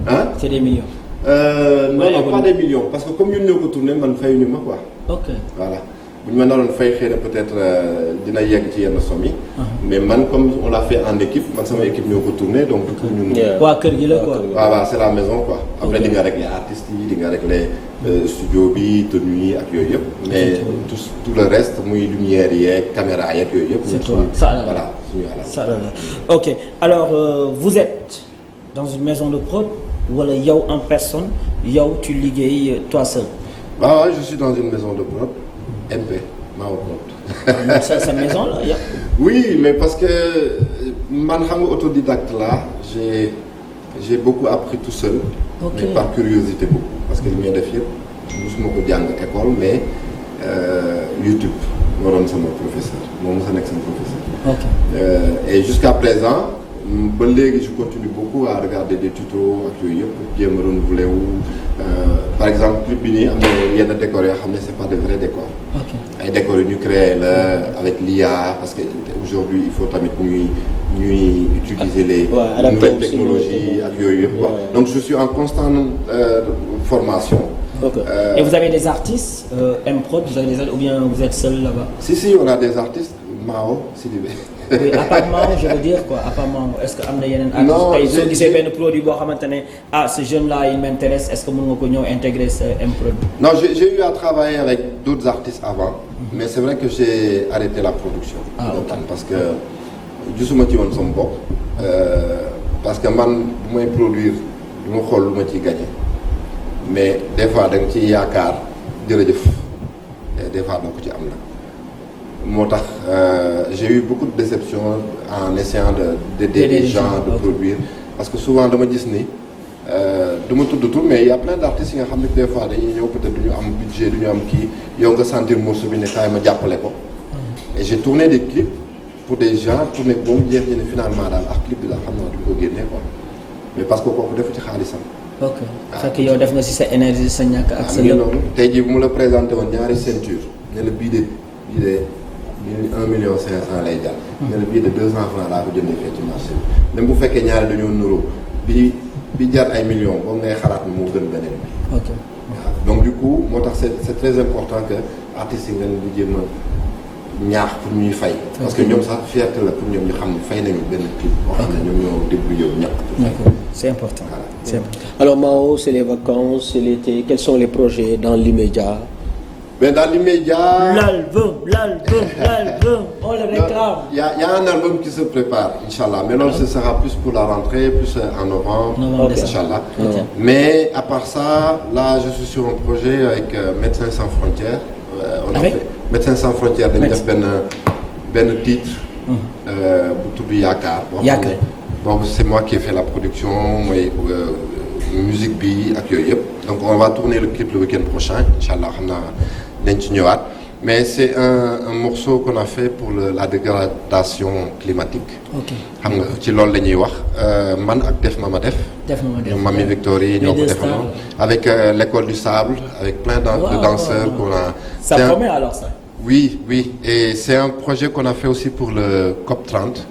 Hein? C'est des millions. Non, pas des millions parce que comme ñun ñoo ko tourné man fayuñu ma quoi. Ok. Voilà bu ñu ma naroon fay xëy na peut-être dina yegg ci yenn somme yi. mais man comme on l'a fait en équipe man sama équipe ñoo ko tourné donc du coup ñun. waa kër gi la quoi. waaw c'est la maison quoi. après di nga régler artistes yi di nga régler studio bi tenue yi ak yooyu yëpp. mais tout le reste muy lumière yeeg caméra yeeg yooyu yëpp. c'est toi ça voilà ça ok alors vous êtes dans une maison de prod wala yow en personne yow tu liggéey toi seul. waaw je suis dans une maison de prod MP Mao Prod. sa maison là ya. Oui mais parce que man xam nga autodidacte là j'ai beaucoup appris tout seul. Ok. Mais par curiosité beaucoup parce que li may def yëpp mosuma ko jàng école mais YouTube moo doon sama professeur moo mos a nekk sama professeur. Ok. Et jusqu'à présent. ba léegi je continue beaucoup à regarder des tutos ak yooyu yëpp pour jéem a renouveler wu par exemple clip bi nii am na yenn décors yoo xam ne c'est pas de vrais décors. Ok. ay décors yu ñu créé la avec l'IA parce que aujourd'hui il faut tamit ñuy utiliser les nouvelles technologies ak yooyu yëpp quoi. Donc je suis en constante formation. Ok. Et vous avez des artistes M-Prod vous avez des ou bien vous êtes seul là-bas? Si on a des artistes Mao Sidibé. Oui apparemment je veux dire quoi apparemment est-ce que am na yeneen artistes tey soo gisee benn produit boo xamante ne ce jeune là il m'intéresse est-ce que mën nga ko ñëw intégrer sa M-Prod. Non j'ai eu à travailler avec d'autres artistes avant mais c'est vrai que j'ai arrêté la production. Ok. Parce que gisuma ci woon sama bopp parce que man bu may produire du ma xool lu ma ciy gagner mais des fois da nga ciy yaakaar jërëjëf des fois donc ci am na moo tax j'ai eu beaucoup de déception en essayant d'aider les gens de produire parce que souvent dama gis ni du ma tudd tur mais il y a plein d'artistes yi nga xam ne des fois dañuy ñëw peut-être du ñu am budget du ñu am kii yow nga sentir morceau bi ne kaay ma jàppale ko et j'ai tourné des clips pour des gens tourné ko ba mu jeex ñu ne finalement daal ak clip bi daal xam naa duñ ko génnee quoi mais parce que kooku defu ci xaalisam. ok fekk yow def nga ci sa énergie sa ñàkk ak sa lépp tey jii bu mu la présenté woon ñaari ceinture ne la bii de 1,5 million lay jar. ne la bii de 200 francs laa ko jëndee fee ci marché bi même bu fekkee ñaari dañoo nuroo bi jar ay millions boobu ngay xalaat moo gën beneen bi. ok waaw donc du coup moo tax c'est très important que artistes yi nga leen di jéem a ñaax pour ñuy fay. parce que ñoom sax fierté la pour ñoom ñu xam ne fay nañu benn clip. boo xam ne ñoom ñoo débrouillé wu ñàkk. d'accord c'est important. Voilà. C'est important. Alors Mao, c'est les vacances, c'est l'été. Quels sont les projets dans l'immédiat? Mais dans l'immédiat... L'album, on le réclame. Il y a un album qui se prépare, Inch'Allah. Mais non, ce sera plus pour la rentrée, plus en novembre, Inch'Allah. Okay. Mais à part ça, là, je suis sur un projet avec Médecins sans frontières. Médecins sans frontières, dañu def benn titre bu tudd Yaakaar. Yaakaar. Bon, c'est moi qui ai fait la production, mooy musique bi ak yooyu yëpp. Donc on va tourner le clip le week-end prochain, Inch'Allah xam naa dañ ci ñëwaat. Mais c'est un morceau qu'on a fait pour la dégradation climatique. ok xam nga ci loolu la ñuy wax man ak Def Mama Def. ñoom Mami Victory ñoo ko defandoo. avec l'école du sable avec plein de danseurs qu'on a. Ça promet alors ça. Oui, et c'est un projet qu'on a fait aussi pour le COP 30.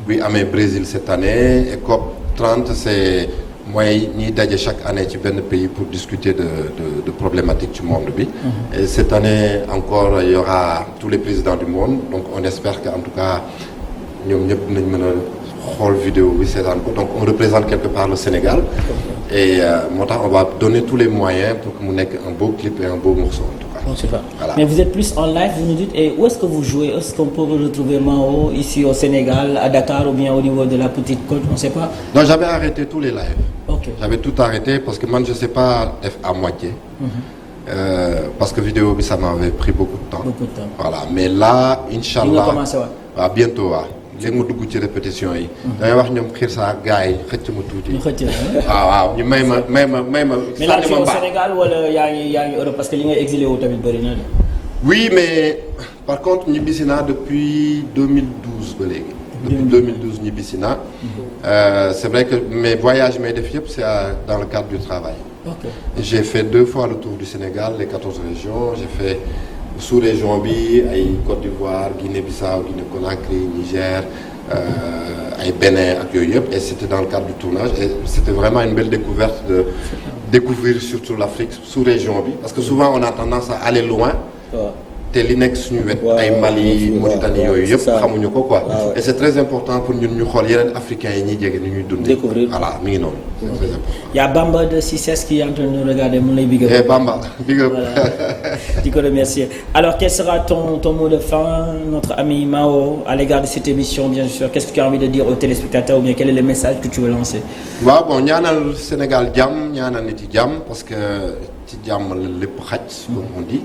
Oui, amee Brésil cette année et COP 30 c'est mooy ñiy daje chaque année ci benn pays pour discuter de problématiques du monde bi. Et cette année encore il y aura tous les présidents du monde donc on espère que en tout cas ñoom ñëpp nañ mën a xool vidéo bi seetaan ko donc on représente quelque part le Sénégal et moo tax on va donner tous les moyens pour que mu nekk un beau clip et un beau morceau en tout cas. Super. Voilà. Mais vous êtes plus en live, vous nous dites, et où est-ce que vous jouez? Est-ce qu'on peut retrouver Mao ici au Sénégal, à Dakar ou bien au niveau de la Petite Côte? On ne sait pas. Non, j'avais arrêté tous les lives. Ok. J'avais tout arrêté parce que moi je ne sais pas def à moitié. Parce que vidéo bi ça m'avait pris beaucoup de temps. Beaucoup de temps. Voilà, mais là, Inch'Allah. Di nga commencé waat. waaw bientôt waaw. léegi ma dugg ci répétition yi. damay wax ñoom xiir saa gars yi xëcc ma tuuti. ñu xëcc waaw ñu may ma. mais là tu es au Sénégal wala yaa ngi Europe parce que li ngay exilé wu tamit bëri na de. Oui, mais par contre ñibbisi naa depuis 2012 ba léegi. Depuis 2012 ñibbisi naa. C'est vrai que mes voyages may def yëpp c'est dans le cadre du travail. Ok. J'ai fait 2 fois le tour du Sénégal, les 14 régions. J'ai fait sous-région bi ay Côte d'Ivoire, Guinée-Bissau, Guinée-Conakry, Niger, ay Bénin ak yooyu yëpp et c'était dans le cadre du tournage et c'était vraiment une belle découverte de découvrir surtout l'Afrique sous-région bi parce que souvent on a tendance à aller loin. te li nekk suñu wet ay Mali Mauritanie yooyu yëpp xamuñu ko quoi et c'est très important pour ñun ñu xool yeneen africains yi ñuy jege ni ñuy dundee découvrir voilà mi ngi noonu c'est très important. Il y a Bamba de Cissesse qui est en train de nous regarder mu lay big up. Eh Bamba big up. Voilà. di ko remercier. Alors quel sera ton mot de fin notre ami Mao à l'égard de cette émission bien sûr qu'est-ce que tu as envie de dire aux téléspectateurs ou bien quel est le message que tu veux lancer. waaw bon ñaanal Sénégal jàmm ñaanal nit yi jàmm parce que ci jàmm la lépp xaj comme on dit.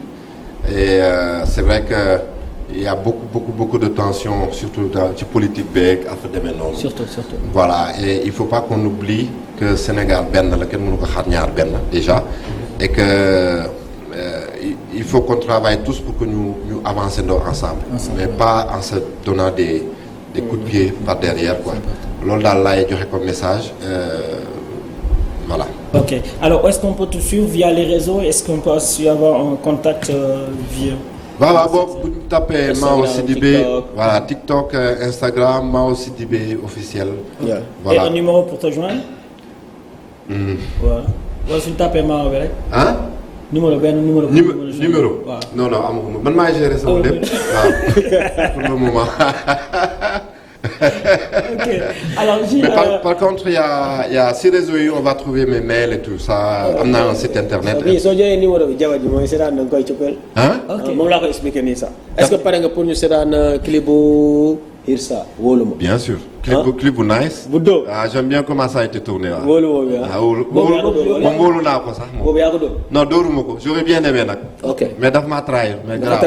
Et c'est vrai que il y a beaucoup de tensions surtout ci politique beeg affaire demee noonu. Surtout. Voilà et il faut pas qu'on oublie que Sénégal benn la kenn mënu ko xaar ñaar benn déjà et que il faut qu'on travaille tous pour que ñu avancer ensemble. Mais pas en se donnant des coups de pied par derrière quoi. Loolu daal laay joxe comme message. Voilà. Ok. Alors, est-ce qu'on peut te suivre via les réseaux? Est-ce qu'on peut aussi avoir un contact via... Voilà, bon, vous tapez Mao Sidibé, voilà, TikTok, Instagram, Mao Sidibé officiel. Yeah. Voilà. Et un numéro pour te joindre? Voilà. Wala suñu tapé Mao bi rek. Hein? Numéro. Numéro. waaw. Non, amaguma man maay gérer sama lépp. waaw pour le moment. Ok. Alors, Mais par contre, il y a ces réseaux yi on va trouver mes mails et tout ça. Am naa un site internet. bii soo joxee numéro bi jabar ji mooy seetaan da nga koy coppeel. Hein? ok moom laa koy expliquer nii sax. Est-ce que pare nga pour ñu seetaan clip bu Hirsa Woluma. Bien sûr. Clip nice. Budo. Ah, j'aime bien comment ça a été tourné. Woluma. Ah, Woluma n'a pas ça. Non, Dorumoko. J'aurais bien aimé nak. Ok. Mais daf m'a trahir. Mais grave.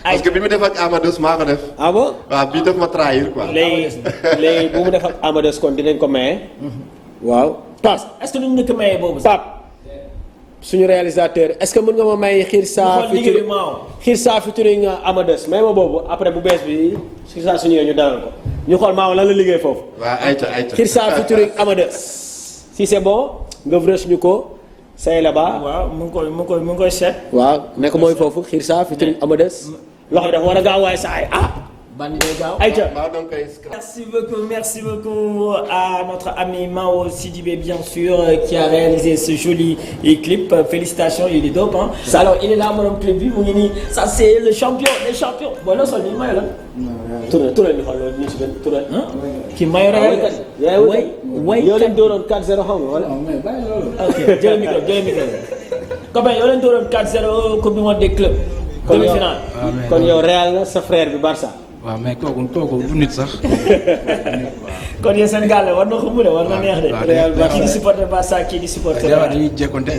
Parce que bi mu def ak Amadeus maa ko def. Ah bon? Waaw bii daf ma trahir quoi. léegi bu mu def ak Amadeus kon dinañ ko maye. waaw. Pape est-ce que duñ nekk maye boobu sax. Pape suñu réalisateur est-ce que mën nga ma may Hirsa featuring Amadeus may ma boobu après bu bees bi Hirsa suñu ñu dalal ko ñu xool maa lan la liggéey foofu. waaw ayca. Hirsa featuring Amadeus si c'est bon nga vrech ñu ko say là-bas. waaw mu ngi koy seet. waaw nekk mooy foofu Hirsa featuring Amadeus. loxo dafa war a gaaw waaye saa yi bandi day gaaw. ayca. Merci beaucoup à notre ami Mao Sidibé bien sûr qui a réalisé ce joli clip. Félicitations, il est dope hein. Alors il est là mon clip bi mu ngi nii ça c'est le champion des champions. Bon là sol ni mayo la. tourné ñu xool loolu ñu si benn tourné. Ki mayo rek. way yow leen dooroon 4-0 xam nga wala. ok jël micro. Copain yow leen dooroon 4-0 coupe du monde des clubs. demi-finale. kon yow Real la sa frère bi Barça. waaw mais kooku du nit sax. kon yéen Sénégal la war na xumb de war na neex de. Real Barça kii di supporter Barça kii di supporter. dañuy jékkonte.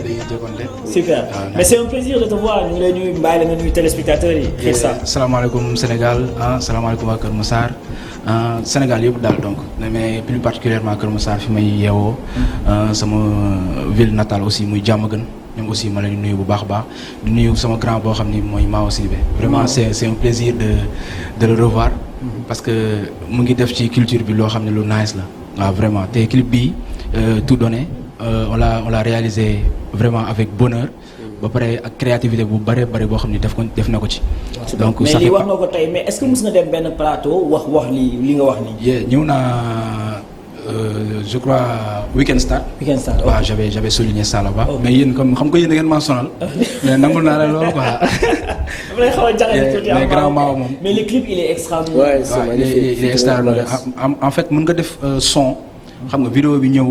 super mais c'est un plaisir de te voir ñu ngi lay nuyu mbàyyi la nga nuyu téléspectateurs yi. Hirsa salaamaaleykum Sénégal salaamaaleykum waa Kër Massar Sénégal yëpp daal donc mais plus particulièrement Kër Massar fi may yeewoo sama ville natale aussi muy Diamaguène ñoom aussi ma leen nuyu bu baax a baax di nuyu sama grand boo xam ni mooy Mao Sidibé vraiment c'est un plaisir de le revoir parce que mu ngi def ci culture bi loo xam ne lu nice la waaw vraiment te clip bi tout donné on l'a réalisé vraiment avec bonheur ba pare ak créativité bu bare boo xam ne def na ko ci donc mais lii wax nga ko tey mais est-ce que mos nga dem benn plateau wax li nga wax nii. ñëw naa je crois Weekend Start. waaw j'avais souligné ça là-bas. mais yéen comme xam nga yéen da ngeen maa sonal. mais nangul naa la loolu quoi. dama lay xaw a jaxase tuuti mais grand Mao moom. mais le clip il est extraordinaire. ouais c'est magnifique. il est extraordinaire en fait mën nga def son. xam nga vidéo bi ñëw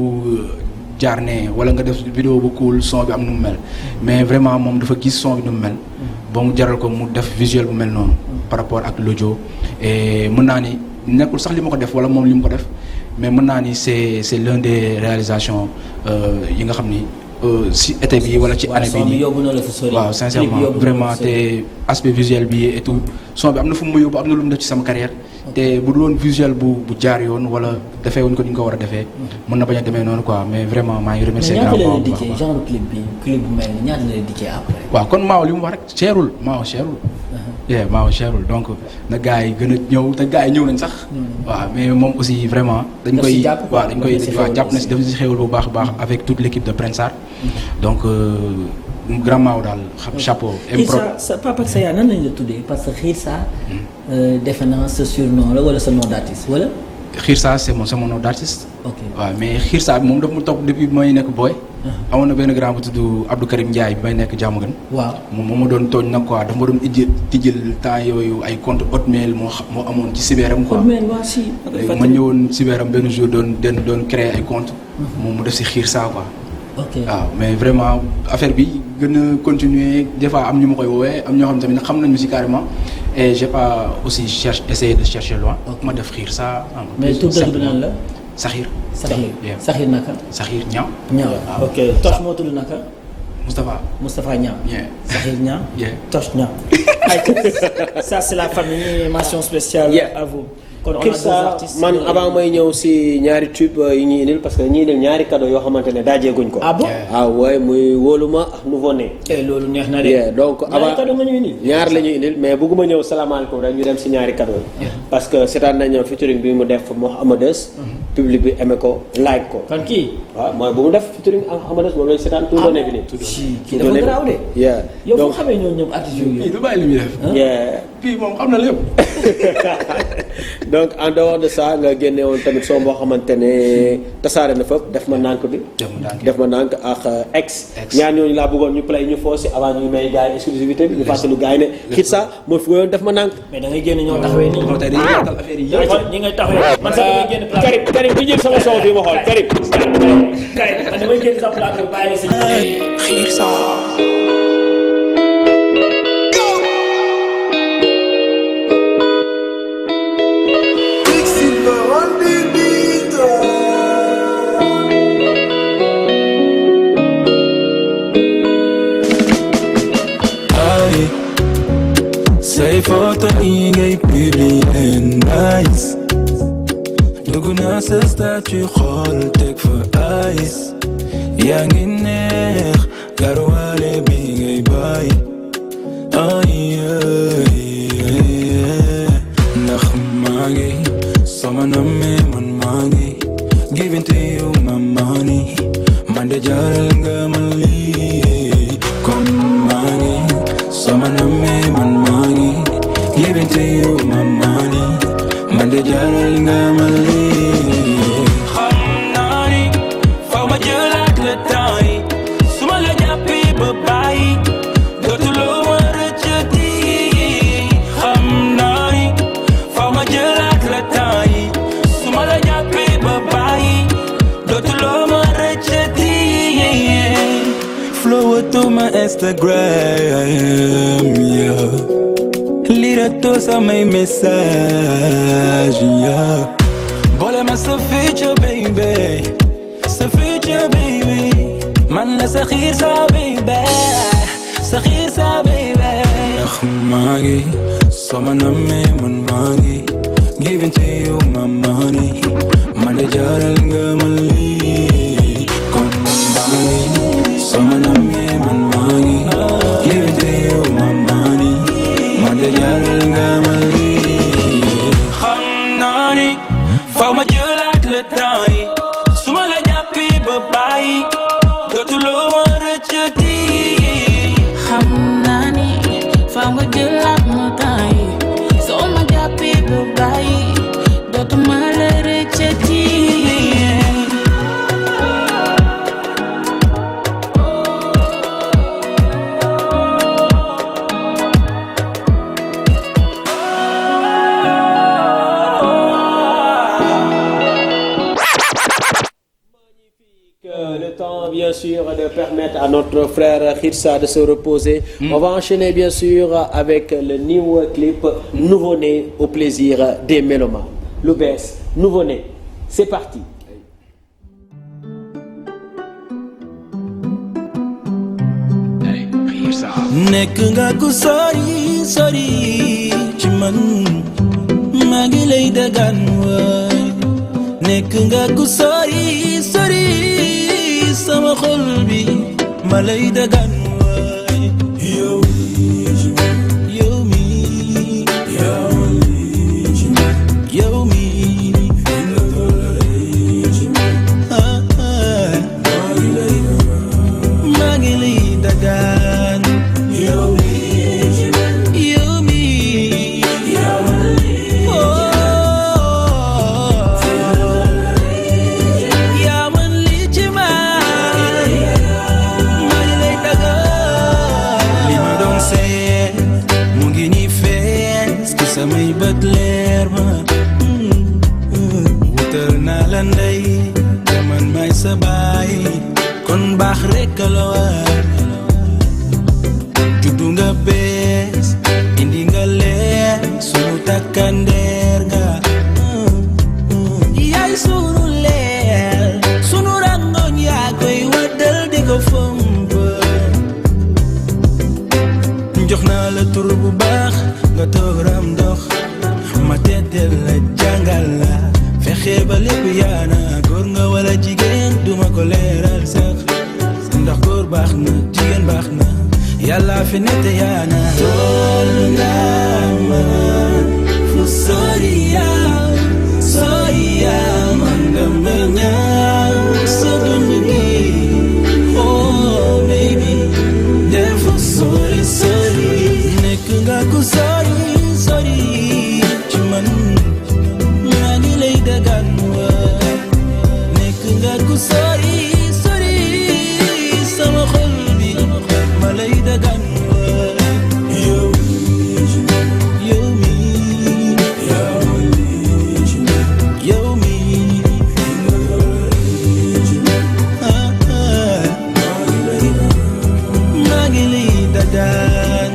jaar ne wala nga def vidéo bu cool son bi am nu mu mel. mais vraiment moom dafa gis son bi nu mu mel. ba mu jaral ko mu def visuel bu mel noonu. par rapport ak l'audio et mën naa ni nekkul sax li ma ko def wala moom li mu ko def. mais mën naa ni c'est l'un des réalisations yi nga xam ni si été bi wala ci année bi nii waaw sincèrement vraiment te aspect visuel bi et tout son bi am na fu mu yóbbu am na lu mu def ci sama carrière te bu dul woon visuel bu jaar yoon wala defee wuñ ko ni ñu ko war a defee mën na bañ a demee noonu quoi mais vraiment maa ngi remercier grand Mao bu baax genre clip bu mel ni ñaata la dikkee après. waaw kon Mao li mu wax rek cherul Mao cherul donc na gars yi gën a ñëw te gars yi ñëw nañ sax. waaw mais moom aussi vraiment. dañ koy jàpp na si def si xéwal bu baax a baax avec toute l'équipe de Prensar. donc grand Mao daal chapeau. sa papa ak sa yaay nan lañ la tuddee parce que Hirsa. defe naa sa surnom la wala sa nom d'artiste wala. Hirsa c'est mon nom d'artiste. ok waaw mais Hirsa bi moom daf ma topp depuis bi may nekk booy. amoon na benn grand bu tudd Abdou Karim Ndiaye bi may nekk Diamaguène. waaw moom ma doon tooñ nag quoi dafa ma doon tijjel temps yooyu ay compte hotmail moo amoon ci cyberam quoi. hotmail waaw si. ma ñëwoon cyberam benn jour doon créer ay compte moom mu def si Hirsa quoi. ok waaw mais vraiment affaire bi gën a continuer des fois am ñu ma koy woowee am ñoo xam tamit xam nañu si carrément et j'ai pas aussi essayé de chercher loin. ma def Hirsa. mais tur dëgg bi nan la. Sakhir naka. Sakhir Niang. ok Toch moo tudd naka. Moustapha Niang. Sakhir Niang. Toch Niang. ça c'est la famille mention spéciale à vous. kon on a deux artistes man avant may ñëw si ñaari tube yi ñuy indil parce que ñuy indil ñaari cadeau yoo xamante ne daajeeguñ ko. ah bon waaye muy wóoluma ak nouveau né. loolu neex na de. donc avant cadeau nga ñu indil. ñaar la ñuy indil mais bëgguma ñëw salaamaaleykum rek ñu dem si ñaari cadeau yi. parce que seetaan nañu featuring bi mu def moo Amadeus. public bi aimé ko like ko. kan kii. waaw mooy bu mu def featuring ak Amadeus moom lañ seetaan tout donné bi nii. kii dafa garaaw de. yow donc fu xamee ñoom artistes yooyu. du bàyyi li muy def. kii moom xam na lépp. donc en dehors de ça nga génne woon tamit soo boo xamante ne tasaare na fépp def ma nànk bi. def ma nànk ak ex. ñaar ñooñu laa bëggoon ñu play ñu foosi avant ñu may gars yi exclusivité bi ñu fàttali gars yi ne Hirsa moo fi woyoon def ma nànk. mais da ngay génn ñoo taxawee nii. non tey dañuy yaatal affaire yi yëpp. ñi ngay taxawee. man sax damay génn plateau. Karim bi jël sama son fii ma xool Karim. man damay génn sa plateau bàyyi sa Hirsa. photo yi ngay publier nice dugg naa sa statut xool teg fa ice yaa ngi neex garwaale bi ngay bàyyi ay ndax maa ngi sama nammee man maa ngi giving to you my money man de jaral nga ma lii kon maa ngi sama nammee man maa ngi giving to you my money man de jaral nga ma lii xam naa ni faw ma jëlaat le temps yi su ma la jàppee ba bàyyi dootuloo ma rëccati xam naa ni faw ma jëlaat le temps yi su ma la jàppee ba bàyyi dootuloo ma rëccati flow to my Instagram yeah lire to samay message yeah boole ma sa future baby sa future baby man la sa xiir sa baby sa xiir sa baby ndax maa ngi sama nammee man maa ngi giving to you my money man de jaral nga ma lii kon maa ngi sama nammee man maa ngi giving to you my money man de jaral nga ma lii xam naa ni faw ma jëlaat le temps yi su ma la jàppee ba bàyyi dootuloo ma rëccati xam naa ni faw ma jëlaat le temps yi su ma jàppee ba bàyyi dootuma la rëccati Le temps bien sûr de permettre à notre frère Khirsa de se reposer. On va enchaîner bien sûr avec le new clip Nouveau-né au plaisir des mélomanes. Lu bees Nouveau-né, c'est parti. nekk nga ku sori sori ci man maa ngi lay dagaan waay nekk nga ku sori sori sama xol bi ma lay dagaan waay yow yow mi yow mi maa ngi lay dagaan samay bët leer ma wutal naa la ndey te man may sa baay kon baax rekk la war juddu nga bees indi nga leer sunu takkandeer nga yaay sunu leer sunu rangoñ yaa koy waddal di ko fomp jox naa la tur bu baax nga toog ram dox ma teddel la jàngal la fexe ba lépp yaana góor nga wala jigéen duma ko leeral sax ndax góor baax na jigéen baax na yàlla fi nette yaana tool nga ma fu sori yaa man nga ma ñaan sa dund gi oh baby dem fu sori nekk nga ku sori sori ci man maa ngi lay dagaan waay nekk nga ku sori sori sama xol bi ma lay dagaan waay yow yow mi yow mi maa ngi lay dagaan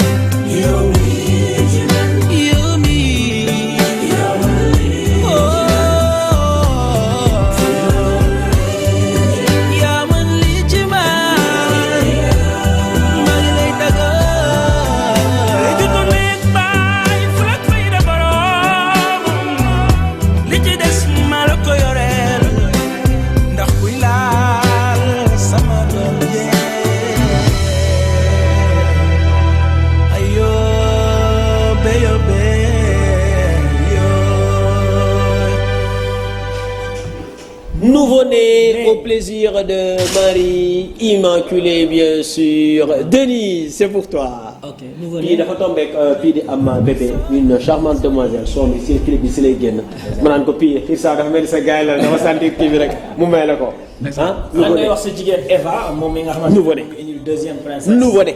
Nouveau-né au plaisir de Marie Immaculée, bien sûr. Denise, c'est pour toi. Ok, nouveau-né. Puis dafa tombé puis di am bébé une charmante demoiselle soo mi si clip bi si lay génn. ma naan ko puis Issa dafa mel ni sa gars la dafa sentir kii bi rek mu may la ko. lan ngay wax sa jigéen Eva moom mi nga xamante Nouveau-né. une deuxième princesse. Nouveau-né.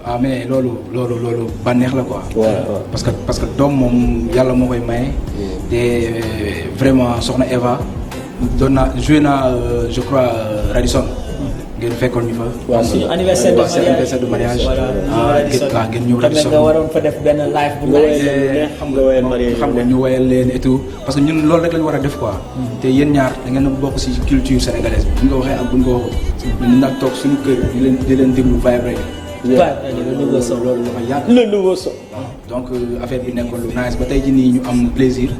ah mais loolu bànneex la quoi. parce que doom moom yàlla moo koy maye. te vraiment soxna Eva doon naa joué naa je crois Radisson. ngeen fekkoon ñu fa. waaw suñu anniversaire de mariage. voilà ngeen ñëw Radisson. nga waroon fa def benn live bu xam nga ñu woyal leen et tout parce que ñun loolu rek lañu war a def quoi. te yéen ñaar da ngeen a bokk ci culture sénégalaise bi. bu ñu ko waxee ak bu ñu ko waxee ñu nag toog suñu kër di leen déglu vibe rek. le nouveau son. loolu dafa yàgg. le nouveau son. donc affaire bi nekkoon lu nice ba tey jii nii ñu am plaisir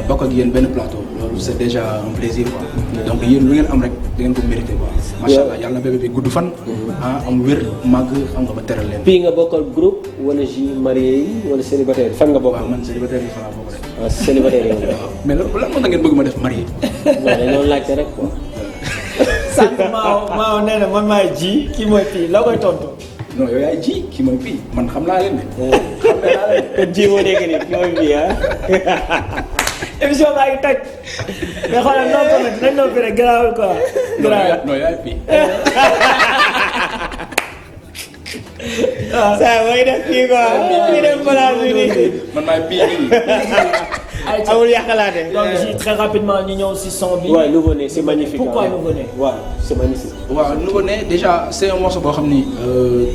bokk ak yéen benn plateau loolu c'est déjà un plaisir quoi. donc yéen lu ngeen am rek da ngeen ko mérité quoi. macha allah yàlla na bébé bi gudd fan. am wér màgg xam nga ba teral leen. puis nga bokkal groupe wala ji marié yi wala célibataire fan nga bokk. waaw man célibataire yi fa laa bokk rek. waaw célibataire yi nga mais lan moo tax ngeen bëgg ma def marié. non dañoo laajte rek quoi. sànq maa nee na man maay ji kii mooy fii loo koy tontu. non yow yaay ji kii mooy fii man xam naa leen de. xam naa leen kon ji moo nekk nii kii mooy fii ah. émission baa ngi toj mais xoolal non comment nañ noppi rek garaawul quoi. garaawul non yaay fii. saa mooy def fii quoi. muy def balaa bi nii. man maay fii nii. amul yàqalaate. donc très rapidement ñu ñëw si son bi. waaw nouveau-né c'est magnifique. Pourquoi nouveau-né? waaw c'est magnifique. waaw nouveau-né déjà c'est un morceau boo xam ni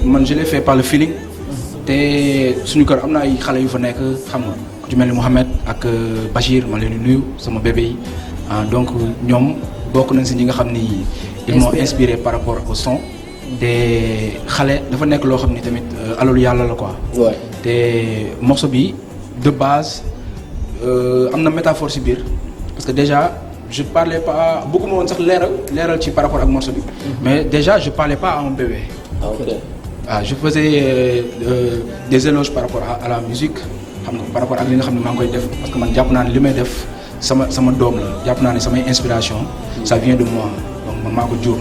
man je l'ai fait par le feeling. te suñu kër am na ay xale yu fa nekk xam nga ku ci mel ni Mouhamed ak Bachir ma leen di nuyu sama bébé yi donc ñoom bokk nañ si ñi nga xam ni. ils m'ont inspiré par rapport au son. te xale dafa nekk loo xam ni tamit alalu yàlla la quoi. te morceau bi de base. am na métaphore ci biir parce que déjà je parlais pas bëgguma woon sax leeral ci par rapport ak morceau bi. mais déjà je parlais pas à un bébé. ok je faisais des éloges par rapport à la musique xam nga par rapport ak li nga xam ne maa ngi koy def parce que man jàpp naa ne li may def sama doom la jàpp naa ne samay inspiration ça vient de moi donc man maa ko jur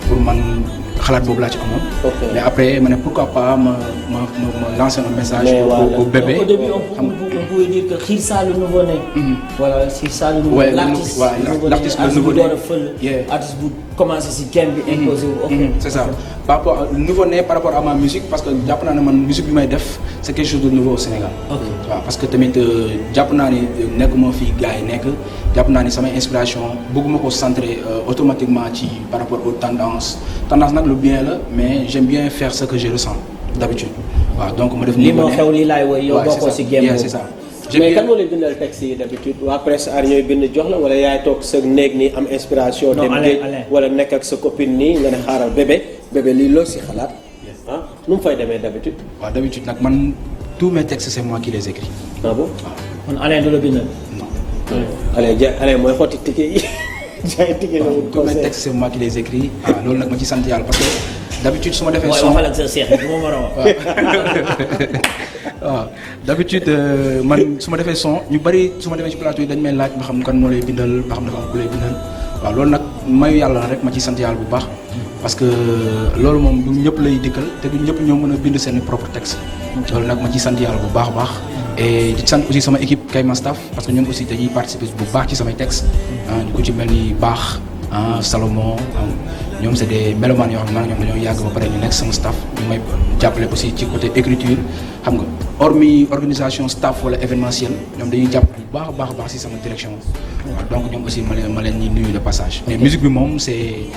pour man xalaat boobu laa ci amoon. mais après ma ne pourquoi pas ma lancer un message. au bébé. au début on pouvait dire que Khirsa le nouveau-né. voilà Khirsa le nouveau-né. l'artiste le nouveau-né artiste bu commencé si game bi imposé wu. c'est ça par rapport au nouveau-né par rapport à ma musique parce que jàpp naa ne man musique bi may def c'est quelque chose de nouveau au Sénégal. waaw parce que tamit jàpp naa ni nekkuma fii gars yi nekk jàpp naa ni samay inspiration bëgguma ko centrer automatiquement ci par rapport aux tendances nag lu bien la mais j'aime bien faire ce que je ressens d'habitude waaw donc ma def. li moo xew li laay woy yow bokkoo si game boobu c'est ça. mais kan moo lay bindal texte yi d'habitude waa presse aar ñooy bind jox la wala yaay toog sa néeg nii am inspiration. non dem géej wala nekk ak sa copine nii nga ne xaaral bébé lii loo si xalaat. nu mu fay demee d'habitude. waaw d'habitude nag man tous mes textes c'est moi qui les écris. ah bon. kon Alain du la bindal. non. Alain mooy xotti ticket yi. jaay ticket la wut tous mes textes c'est moi qui les écris. loolu nag ma ci sant yàlla parce que d'habitude su ma defee. son waxal ak sa seex bi ma waaw d'habitude man su ma defee son ñu bari su ma demee ci plateau yi dañ may laaj ba xam kan moo lay bindal ba xam dafa am ku lay bindal waaw loolu nag mayu yàlla rek ma ci sant yàlla bu baax parce que loolu moom du ñëpp lay dikkal te du ñëpp ñoo mën a bind seen propre texte loolu nag ma ci sant yàlla bu baax a baax et di sant aussi sama équipe Kayma Staff parce que ñoom aussi dañuy participer bu baax ci samay texte ñu ko ci mel ni baax Salomon ñoom c'est des mélomanes yoo xam ne ñoom dañoo yàgg ba pare ñu nekk sama staff ñu may jàppale aussi ci côté écriture xam nga hormis organisation staff wala événementiel ñoom dañuy jàpp bu baax a baax ci sama direction waaw donc ñoom aussi ma leen ñuy nuyu de passage mais musique bi moom c'est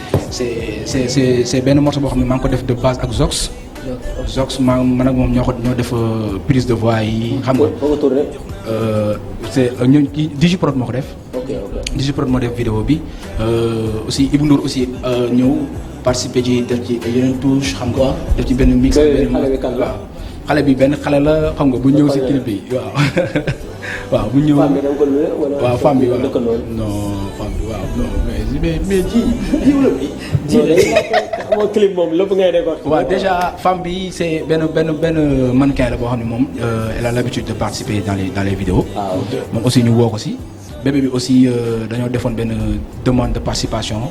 benn morceau boo xam ne maa ngi ko def de base ak Zox man ak moom ñoo def prise de voix yi xam nga c'est ñooñu Digiprod moo ko def. Digiprod moo def vidéo bi aussi Ibou Ndour aussi ñëw participer ci def ci yeneen touche xam nga. def ci benn mix. waaw xale bi benn xale la xam nga bu ñëw si clip bi waaw. waaw bu ñëw waaw femme bi waaw non femme bi waaw non mais ji moo clip moom lépp ngay déggoo. waaw déjà femme bi c'est benn mannequin la boo xam ne moom elle a l'habitude de participer dans les vidéos. ok moom aussi ñu woo ko si bébé bi aussi dañoo defoon benn demande de participation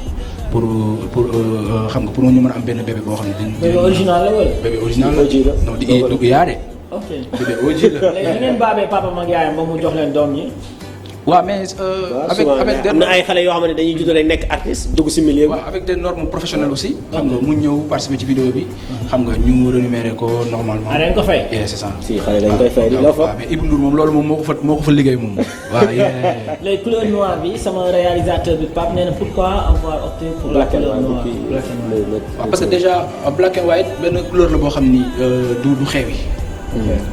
pour xam nga pour ñu mën a am benn bébé boo xam ne bébé original la wala. bébé original la non di yaade. ok bébé OG la. léegi ngeen baabee papa mag yaayam ba mu jox leen doom ñi. waaw mais avec am na ay xale yoo xam ne dañuy judd rek nekk artiste dugg si milieu bi. waaw avec des normes professionnelles aussi. xam nga mu ñëw participer ci vidéo bi. xam nga ñu rémunéré ko normalement. ah dañ ko fay. c'est ça. si xale dañ koy fay di la fa. waaw mais Ibou Ndour moom loolu moom moo ko fa liggéey moom. waaw les couleurs noires bi sama réalisateur bi Pape nee na pourquoi avoir opté pour la couleur noire. waaw parce que déjà black and white benn couleur la boo xam ni du xeewi.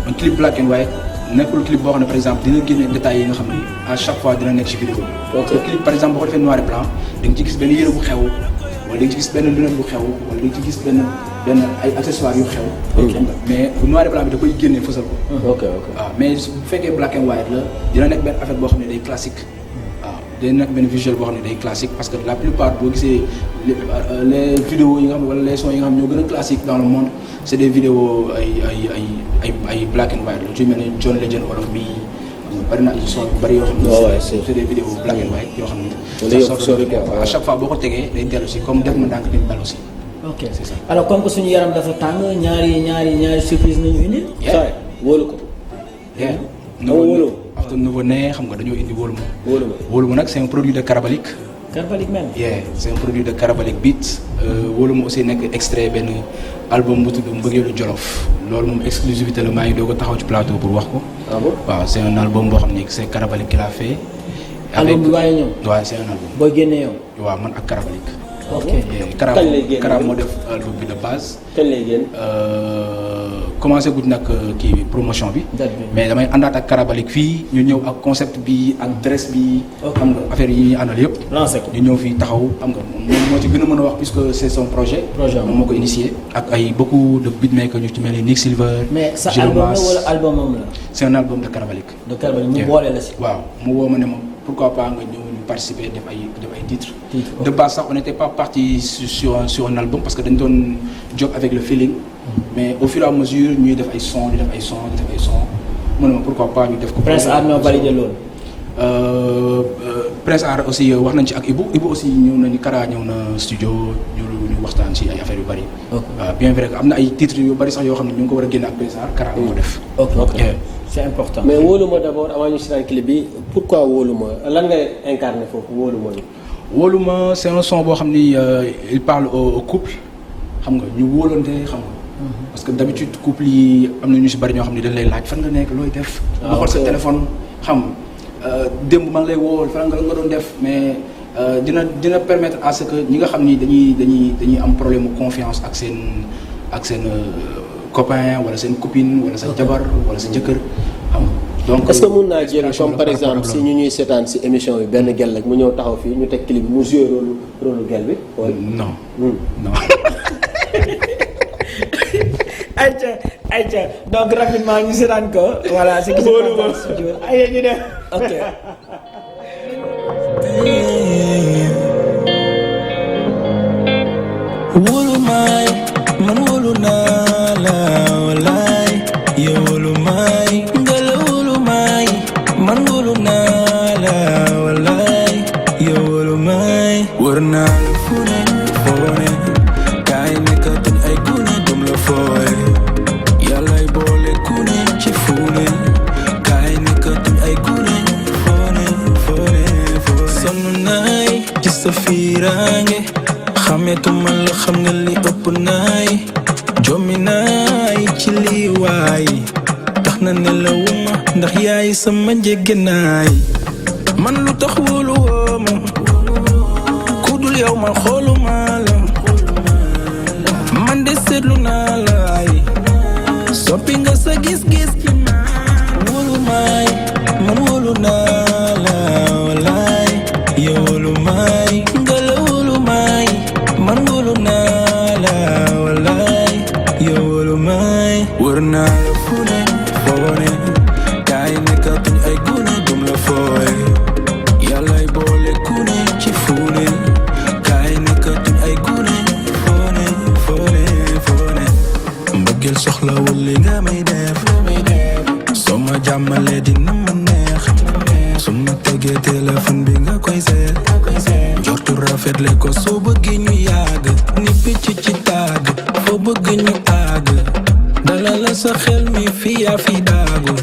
un clip black and white. nekkul clip boo xam ne par exemple dina génne détails yi nga xam ni à chaque fois dina nekk ci vidéo bi. donc clip par exemple boo ko defee noir et blanc da nga ci gis benn yére bu xew wala da nga ci gis benn lunette bu xew wala da nga ci gis benn ay accessoires yu xew. mais noir et blanc bi da koy génne fësal ko. waaw mais bu fekkee black and white la dina nekk benn affaire boo xam ne day classique. waaw day nekk benn visuel boo xam ne day classique parce que la plupart boo gisee les vidéos yi nga xam ne wala les sons yi nga xam ne ñoo gën a classique dans le monde c'est des vidéos ay black and white lu ci mel ni John Legend All of Me bari na ay son yu bari yoo xam ne c'est des vidéos black and white yoo xam ne à chaque fois boo ko tegee day dellu si comme def ma ndànk ni dal aussi. ok c'est ça alors comme que suñu yaram dafa tàng ñaari surprise nañu indi. wóolu ko. wóolu after nouveau-né xam nga dañoo indi wóolu ma nag c'est un produit de Carabalik. Carabalik même. c'est un produit de Carabalik Beats. wóolu ma aussi nekk extrait benn album bu tudd Mbëggeelu Jolof loolu moom exclusivité la maa ngi doog a taxaw ci plateau pour wax ko. ah bon waaw c'est un album boo xam ne c'est Carabalik qui l'a fait. album bi waaye ñëw. waaw c'est un album. booy génne yow. waaw man ak Carabalik. ok kañ lay génn Karab moo def album bi de base. kañ lay génn. commencé gudd nag kii promotion bi. mais damay àndaat ak Carabalik fii ñu ñëw ak concept bi ak dress bi. xam nga affaire yi ñuy àndal yëpp. lancé ko ñu ñëw fii taxaw xam nga moom moo ci gën a mën a wax puisque c'est son projet. moom moo ko initié. ak ay beaucoup de beatmakers ñu ci mel ni Nick Silver. mais sa album la wala albumam la. c'est un album de Carabalik. de Carabalik mu boole la si. waaw mu woo ma ne ma pourquoi pas nga ñëw ñu participer def ay titres. De base sax on n'était pas parti sur un album parce que dañ doon job avec le feeling. mais au fur et à mesure ñuy def ay son di def ay son mu ne ma pourquoi pas ñu def ko. Prince Art ñoo validé loolu. Prince Art aussi wax nañ ci ak Ibou aussi ñëw nañu Kara ñëw na studio ñu waxtaan ci ay affaires yu bari. bien vrai que am na ay titres yu bari sax yoo xam ne ñu ngi ko war a génne ak Prince Art Kara moo def. ok c'est important. mais wóoluma d'abord avant ñu seetaan clip bi pourquoi wóoluma lan ngay incarner foofu wóoluma bi. wóoluma c'est un son boo xam ni il parle au couple xam nga ñu wóolante xam nga. parce que d'habitude couple yi am na ñu si bari ñoo xam ne dañ lay laaj fan nga nekk looy def. nga xool sa téléphone xam démb maa ngi lay woo fan nga doon def mais dina permettre à ce que ñi nga xam ni dañuy am problème de confiance ak seen copain wala seen copine wala sa jabar wala sa jëkkër xam donc est-ce que mun naa jël comme par exemple si ñu ñuy seetaan si émission bi benn gel rek mu ñëw taxaw fii ñu teg clip bi mu joué rôle gel bi. non non. ayca donc rapidement ñu seetaan ko voilà c'est que ayca ñu def ok. wóolu maay man wóolu naa la walaay yow wóolu maay nga la wóolu maay man wóolu naa la walaay yow wóolu maay wër naa la fu ne foo ne kaay nekkatuñ ay gune dum la fooye yàllay boole ku ne ci fu ne kaay nekkatuñ ay gune foo ne sonn naay ci sa fiiraange xametuma la xam nga li ëpp naay jommi naay ci lii waay tax na nelawuma ndax yaay sama njëgënaay man lu tax wóolu woo ma ku dul yow man xooluma la man de seetlu naa laay soppi nga sa gis-gis ci man wóolu maay man wóolu naa la walaay yow wóolu maay nga la wóolu maay man wóolu naa la walaay yow wóolu maay wër naa la fu ne foo ne kaay nekkatuñ ay gune dum la fooye yàllay boole ku ne ci fu ne kaay nekkatuñ ay gune foo ne mbëggeel soxlawul li nga may def soo ma jàmmalee dina ma neex su rafetle ko soo bëggee ñu yàgg ni picc ci tàgg foo bëgg ñu àgg dalal la sa xel mi fi yaa fi daagu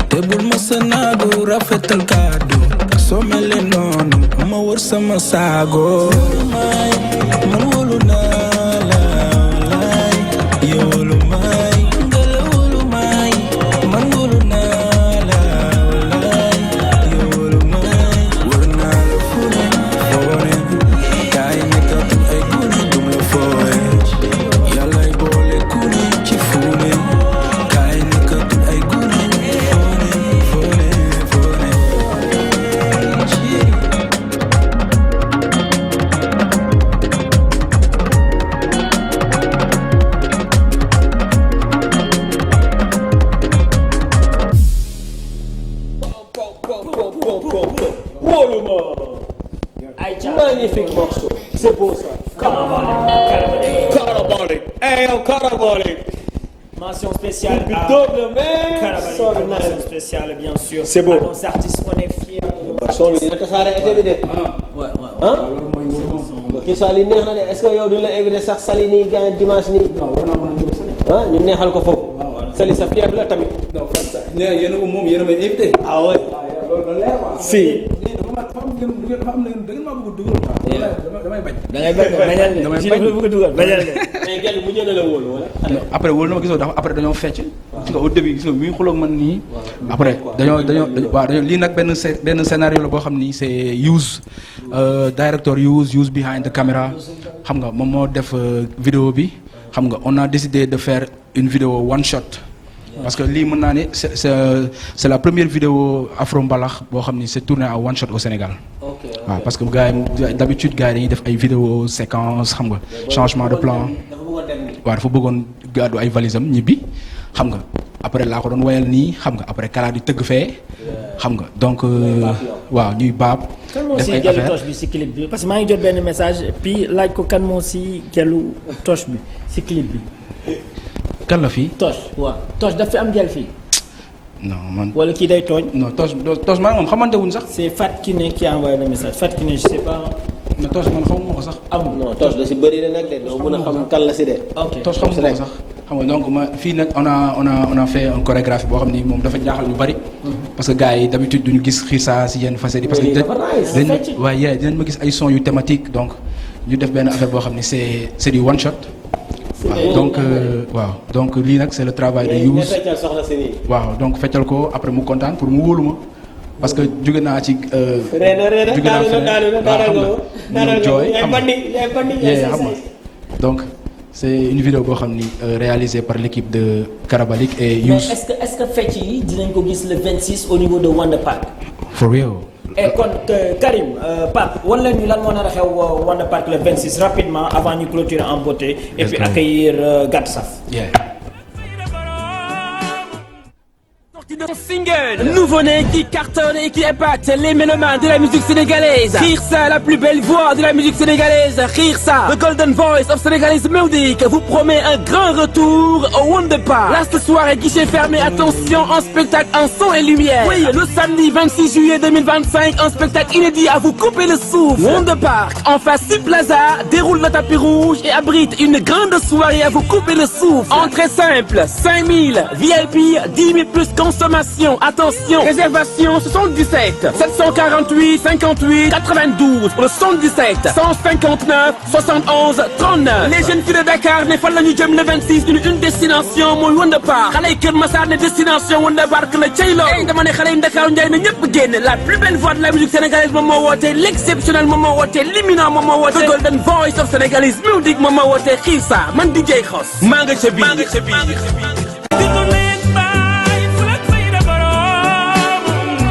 te bul ma sa naagu rafetal kàddu soo mele noonu ma wër sama saago man wóolu naa la laay yow wóolu maay nga la wóolu maay man wóolu naa la laay yow wóolu maay wër naa la fu ne foo ne kaay nekkatu ay gune dum la foowe yàllay boole ku ne ci fu ne kaay nekkatu ay gune foo ne Magnifique morceau, c'est beau ça. Carabolic. Hey, Carabolic. Mention spéciale à Carabolic. Mention spéciale bien sûr. C'est beau. À nos artistes, on est fiers. Son bi dina tasaare été bi de. Ouais. ah. kii Sali neex na de est-ce que yow duñ la invité sax Sali nii gars dimanche nii. ah ñu neexal ko foofu. Sali sa fier la tamit. non yéen a ko moom yéen a may invité. ah ouais. fii. damay bañal de. damay ci bañ la bëgg a dugal bañal de. mais gel mujjee na la wóolu wala. après wóolu na ma gisoo dafa après dañoo fecc. gis nga au début gis nga mi ngi xuloog man nii. après dañoo lii nag benn scénario la boo xam ni c'est use director use behind the camera xam nga moom moo def vidéo bi xam nga on a décidé de faire une vidéo one shot. parce que lii mën naa ne c'est la première vidéo afro mbalax boo xam ni c'est tourné à one shot au Sénégal. waaw parce que gars yi d'habitude gars yi dañuy def ay vidéo séquence xam nga changement de plan. waaw dafa bëggoon gàddu ay valisam ñibbi xam nga après laa ko doon woyal nii xam nga après kala di tëgg fee xam nga donc waaw ñuy baab. kan moo si gelu toche bi si clip bi parce que maa ngi jot benn message puis laaj ko kan moo si gelu toche bi si clip bi. kan la fii. Toch waaw Toch daf fi am gel fii. non man. wala kii day tooñ. non Toch maa moom xamante wuñ sax. c'est Fat Kiné qui a envoyé le message Fat Kiné je sais pas. mais Toch man xamuma ko sax. amul non Toch da si bëri na nag de doo mën a xam kan la si de. ok Toch xamuma ko sax. xam nga donc ma fii nag on a fait un chorégraphie boo xam ni moom dafa jaaxal ñu bari. parce que gars yi d'habitude duñu gis Xirsa si yenn facettes yi. parce que waaye dinañ ma gis ay sons yu thématiques donc ñu def benn affaire boo xam ni c'est du one shot. waaw donc lii nag c'est le travail de use. waaw donc feccal ko après mu kontaan pour mu wóolu ma parce que jóge naa ci. jóge naa feneen jooy xam nga donc c'est une vidéo boo xam ni réalisée par l'équipe de Carabolic et use. mais est-ce que fecc yi dinañ ko gis le 26 au niveau de Wanda Park. for real. et kon Karim Pape wala ñu lan moo nar a xew Wanda Park le 26 rapidement avant ñu clôturer en beauté. et puis accueillir Gat Saf. De single nouveau-né qui cartonne et qui impacte les mélomanes de la musique sénégalaise. Khirsa, la plus belle voix de la musique sénégalaise. Khirsa, the golden voice of Senegalese music, vous promet un grand retour au Wanda Park. Last soirée, guichet fermé, attention, en spectacle en son et lumière. Oui, le samedi 26 juillet 2025, un spectacle inédit à vous couper le souffle. Wanda Park, en face du Plaza, déroule le tapis rouge et abrite une grande soirée à vous couper le souffle. Entrée simple, 5000, VIP, 10 000 plus consommation. Attention, réservation 77 748 58 92 pour le 77 159 71 39. Les jeunes filles de Dakar ne fan la ñu jëm le 26 une destination mooy Wanda Park. xale yi Kër Massar ne destination Wanda Park la cey lool. dama ne xale yi Dakar Ndiaye na ñëpp génn la plus belle voix de la musique sénégalaise moom moo woote l'exceptionnel moom moo woote l'imminent moom moo woote the golden voice of Senegalese music moom moo woote Khirsa man DJ Xos maa nga ca biir.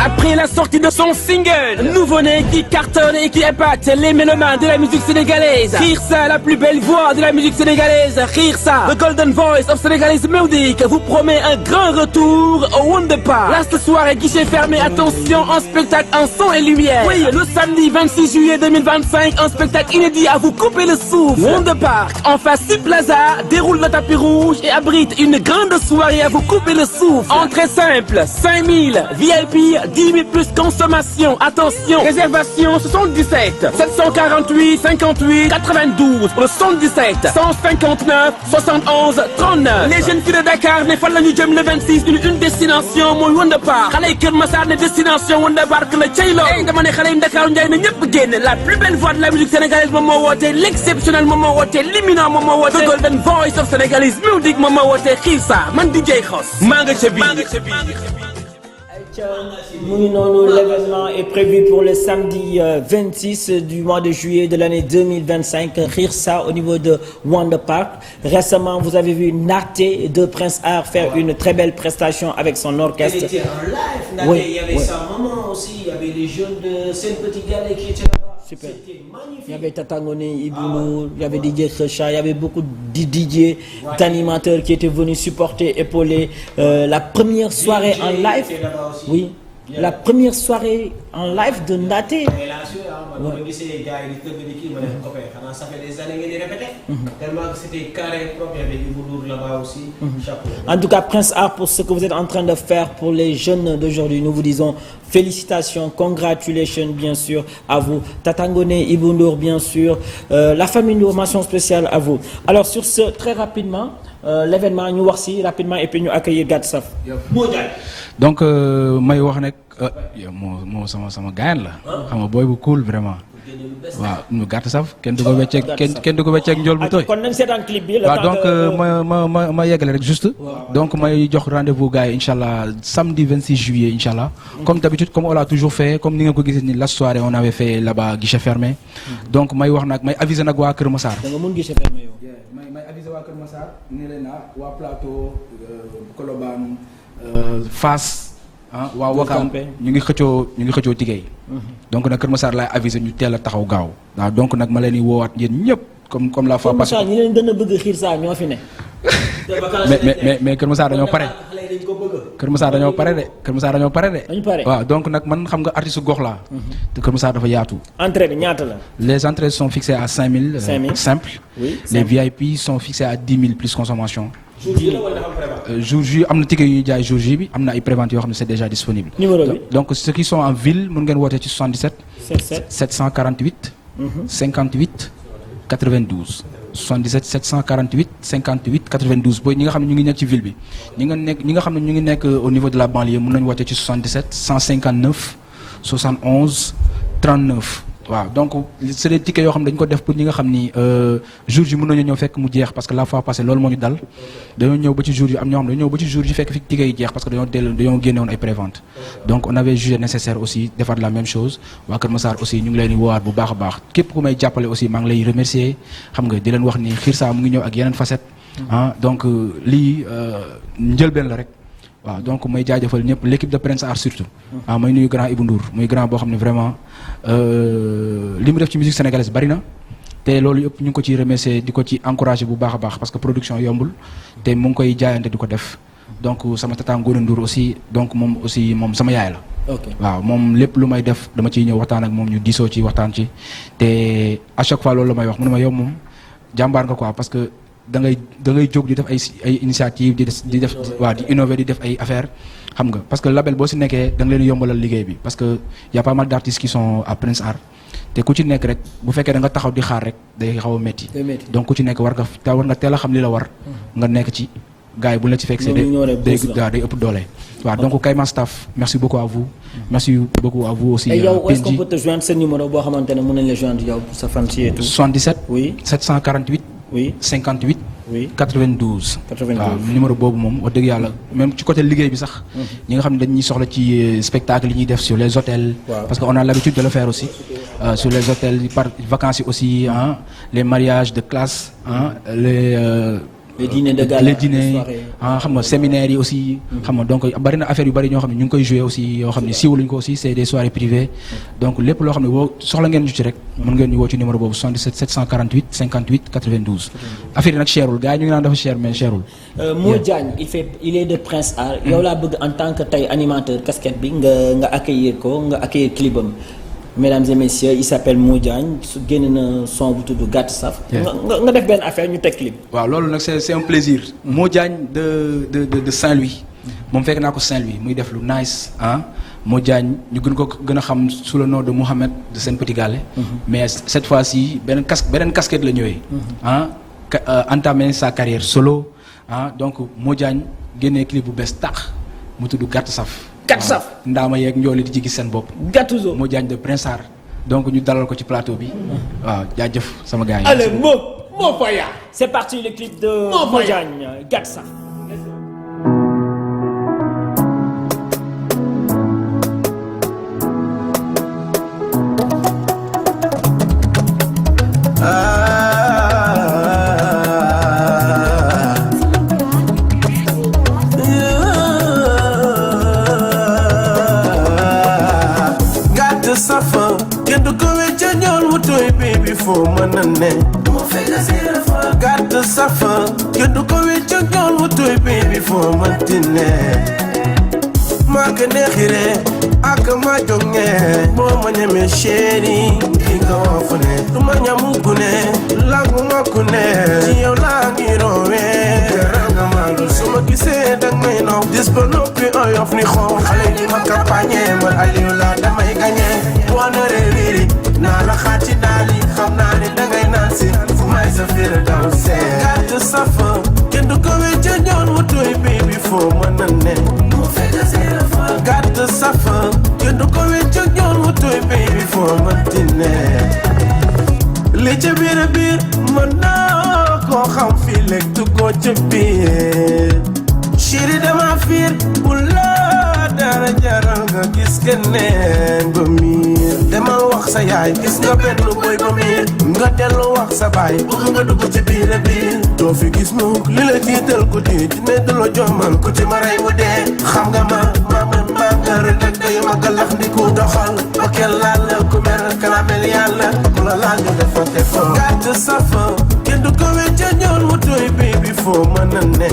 Après la sortie de son single, nouveau-né qui cartonne et qui impacte les mélomanes de la musique sénégalaise. Khirsa, la plus belle voix de la musique sénégalaise. Khirsa, the golden voice of Senegalese music, vous promet un grand retour au Wanda Park. Last soirée, guichet fermé, attention, en spectacle en son et lumière. Oui, le samedi 26 juillet 2025, un spectacle inédit à vous couper le souffle. Wanda Park, en face du Plaza, déroule le tapis rouge et abrite une grande soirée à vous couper le souffle. Entrée simple, 5000, VIP, 10 000 limite plus consommation. Attention, réservation 77 748 58 92 le 77 159 71 39. Les jeunes filles de Dakar ne fan la ñu jëm le 26 une destination mooy Wonder Park. Xale yi Kër Massar ne destination Wonder Park la cey lo. Dama ne xale yi Dakar Ndiaye na ñëpp génn. La plus belle voix de la musique sénégalaise moom moo woote, l'exceptionnel moom moo woote, l'imminent moom moo woote, the golden voice of Senegalese music moom moo woote Khirsa man DJ Khos maa nga ca biir. L'événement est prévu pour le samedi 26 du mois de juillet de l'année 2025. Khirsa au niveau de Wonder Park. Récemment, vous avez vu Naté de Prince Art faire une très belle prestation avec son orchestre. Il était en live, Naté. Oui, il y avait sa maman aussi, il y avait les jeunes de Sen Petit Gallé qui étaient là-bas. Super. C'était magnifique. Il y avait Tatangone, Ibounou, il y avait DJ Kheucha, il y avait beaucoup de DJ, d'animateurs qui étaient venus supporter, épauler la première soirée en live. Oui. La première soirée en live de Naté. Et là, les gars, ça fait des années qu'ils répétaient. Tellement que c'était carré propre, il y avait du Boulour là-bas aussi. Chapeau. En tout cas, Prince Art, pour ce que vous êtes en train de faire pour les jeunes d'aujourd'hui, nous vous disons félicitations, congratulations bien sûr à vous. Tatangone, Ibundour bien sûr, la famille Ndour, mention spéciale à vous. Alors sur ce, très rapidement, l'événement ñu wax si rapidement et puis ñu accueillir Gatsaf. donc may wax nag moo sama gaañ la. xam nga booy bu cool vraiment. waaw ñu gàtt saf kenn du ko wecceeg kenn du ko wecceeg njool bu tooy. kon nañ seetaan clip bi. waaw donc ma yeggale rek juste. donc may jox rendez-vous gars yi incha allah samedi 26 juillet incha allah. comme d'habitude comme on l'a toujours fait comme ni nga ko gisee ni la soirée on avait fait là-bas guichet fermé. donc may wax nag may aviser nag waa Kër Massar. da nga mun guichet fermé yow. may aviser waa Kër Massar ne leen waa Plateau Colobane Fass. waaw Wakaam ñu ngi xëccoo tigéey donc nag Kër Massar laay aviser ñu teel a taxaw gaaw waaw donc nag ma leen di woowaat yéen ñëpp comme la fois passée. ñi leen gën a bëgg Khirsa ñoo fi ne. mais Kër Massar dañoo pare. Kër Massar dañoo pare de. dañu pare waaw donc nag man xam nga artiste gox laa. te Kër Massar dafa yaatu. entrée bi ñaata la. les entrées sont fixées à 5000. 5000 simple. oui les VIP sont fixés à 10 000 plus consommation. jour J am na ticket yu ñuy jaay jour J bi am na ay préventes yoo xam ne c'est déjà disponible. numéro bi donc ceux qui sont en ville mën ngeen woote ci 77. 748. 58 92. 77 748 58 92 booy ñi nga xam ne ñu ngi nekk ci ville bi ñi nga xam ne ñu ngi nekk au niveau de la banlieue mën nañu woote ci 77 159 71 39. waaw donc c'est des tickets yoo xam ne dañu ko def pour ñi nga xam ni jour ji mën nañu ñëw fekk mu jeex parce que la fois passée loolu moo ñu dal dañoo ñëw ba ci jour yi am ñoo xam ne dañoo ñëw ba ci jour ji fekk fi tickets yi jeex parce que dañoo génne woon ay prévente donc on avait jugé nécessaire aussi defaat la même chose waa Kër Massar aussi ñu ngi leen di woowaat bu baax a baax képp ku may jàppale aussi maa ngi lay remercier xam nga di leen wax ni Khirsa mu ngi ñëw ak yeneen facette donc lii njëlbeen la rek waaw donc may jaajëfal ñëpp l'équipe de Prince Art surtout may nuyu grand Ibou Ndour muy grand boo xam ne vraiment li mu def ci musique sénégalaise bari na te loolu yëpp ñu ngi ko ciy remercier di ko ci encourager bu baax a baax parce que production yombul te mu ngi koy jaayante di ko def donc sama tata Ngone Ndour aussi donc moom sama yaay la waaw moom lépp lu may def dama ciy ñëw waxtaan ak moom ñu diisoo ci waxtaan ci te à chaque fois loolu la may wax mu ne ma yow moom jàmbaar nga quoi parce que da ngay jóg di def ay initiative di def waaw di innover di def ay affaires xam nga parce que label boo si nekkee da nga leen yombalal liggéey bi parce que y a pas mal d'artistes qui sont à Prince Art te ku ci nekk rek bu fekkee da nga taxaw di xaar rek day xaw a métti donc ku ci nekk war nga teel a xam li la war nga nekk ci gars yi bu la ci fekk day ëpp doole waaw donc Kayma staff merci beaucoup à vous merci beaucoup à vous aussi et yow est-ce qu'on peut te joindre ce numéro boo xamante ne mën nañ la joindre yow pour sa fan si et tout 77 oui 748 oui 58 oui 92 waaw numéro boobu moom wax dëgg yàlla même ci côté liggéey bi sax ñi nga xam ne dañuy soxla ci spectacle yi ñuy def sur les hôtels parce que on a l'habitude de le faire aussi sur les hôtels par vacances yi aussi les mariages de classe les dîners de gala les dîners xam nga séminaires yi aussi xam nga donc bari na affaire yu bari ñoo xam ne ñu ngi koy jouer aussi yoo xam ne siiwaluñ ko aussi c'est des soirées privées donc lépp loo xam ne boo soxla ngeen ñu ci rek mën ngeen ñu woo ci numéro boobu 77 748 58 92 affaire yi nag cherul gars yi ñu ngi naan dafa cher mais cherul Mo Diagne il est de Prince Art yow laa bëgg en tant que tey animateur casquette bi nga accueillir ko nga accueillir clipam mesdames et messieurs il s'appelle Mo Diagne su génn na son bu tudd Gàtt Saf nga def benn affaire ñu teg clip waaw loolu nag c'est un plaisir Mo Diagne de Saint-Louis moom fekk naa ko Saint-Louis muy def lu nice Mo Diagne ñu gën a xam sous le nom de Mohamed de Sen Petit Gallé. Mais cette fois-ci beneen casquette la ñëwee. Entamer sa carrière solo donc Mo Diagne génnee clip bu bees tax mu tudd Gàtt Saf. Gàtt Saf ndaama yeeg njooli di ci gis seen bopp. Gattuso Mo Diagne de Prince Art donc ñu dalal ko ci plateau bi. waaw jaajëf sama gars yi. Allez Mo Faya. C'est parti le clip de Mo Diagne Gàtt Saf. Safa kenn du ko wecca ñool mu tooy baby foo mën a ne moo fekk seera fa gàtt safa kenn du ko wecca ñool mu tooy baby foo mënti ne maa ko neexire ak ma jonge boo ma ñeme chéri di nga wafu ne du ma ñamu ku ne langu ma ku ne ci yow laa ngi roowee nga maalu su ma gisee dang may naw dis ba noppi oyof ni xoo xale di ma campagne man Aliou laa damay gañe wana réeriri naa la xaati daali xam naa ne dangay naan si fu may sa fiir daw see gàtt safa kenn du ko wecca ñoon mu tooy baby foo mën a ne moo fekk seera fa gàtt safa kenn du ko wecca ñoon mu tooy baby foo mënti ne li ca biir a biir mën naa koo xam fii lekk du ko ca biir chéri dama fiir bu la dara jaral nga gis keneen ba miir demal wax sa yaay gis nga benn boy ba miir nga dellu wax sa baay bëgg nga dugg ci biir a biir doo fi gis mukk li la jiital ko di dina du la jommal ku ci ma rey mu dee xam nga ma mën maa nga rek ak dayu ma galax ndi ku doxal ba kenn laal la ku mer karamel yàlla ku la laal ñu defante foo gàtt safa kenn du ko wecca ñool mu tooy baby foo mën a ne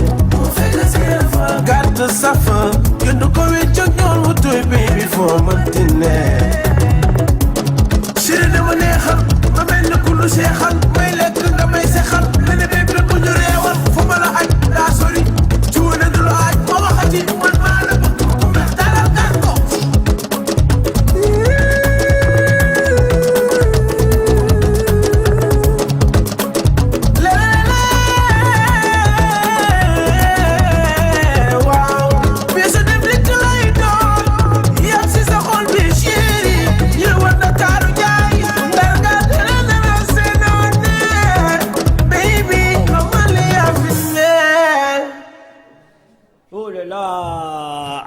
gàtt safa kenn du ko wecca ñool mu tooy baby foo mënti ne chéri dama neexal ma mel ni ku lu seexal may lekk nga may sexal mel ni baby la ku ñu reewal fu ma la aj daa sori cuune du la aj ma waxati man maa la bëgg ku mex dalal gan ko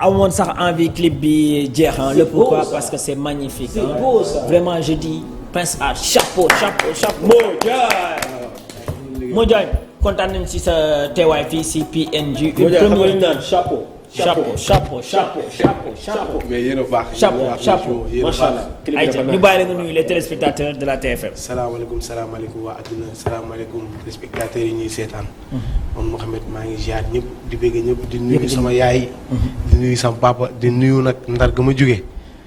amoon sax envie clip bi jeex le pourquoi parce que c'est magnifique. C'est beau ça. Vraiment je dis Prince Art chapeau. Mo Diagne kontaan nañ ci sa teewaay fii ci PNG. chapeau. mais yéen a baax. chapeau macha allah. ayca ñu bàyyi la nga nuyu les téléspectateurs de la TFM. salaamaaleykum waa adduna salaamaaleykum téléspectateurs yi ñuy seetaan. man Mouhamed maa ngi ziar ñëpp di bëgg ñëpp di nuyu sama yaay. di nuyu sama papa di nuyu nag ndar ga ma jógee.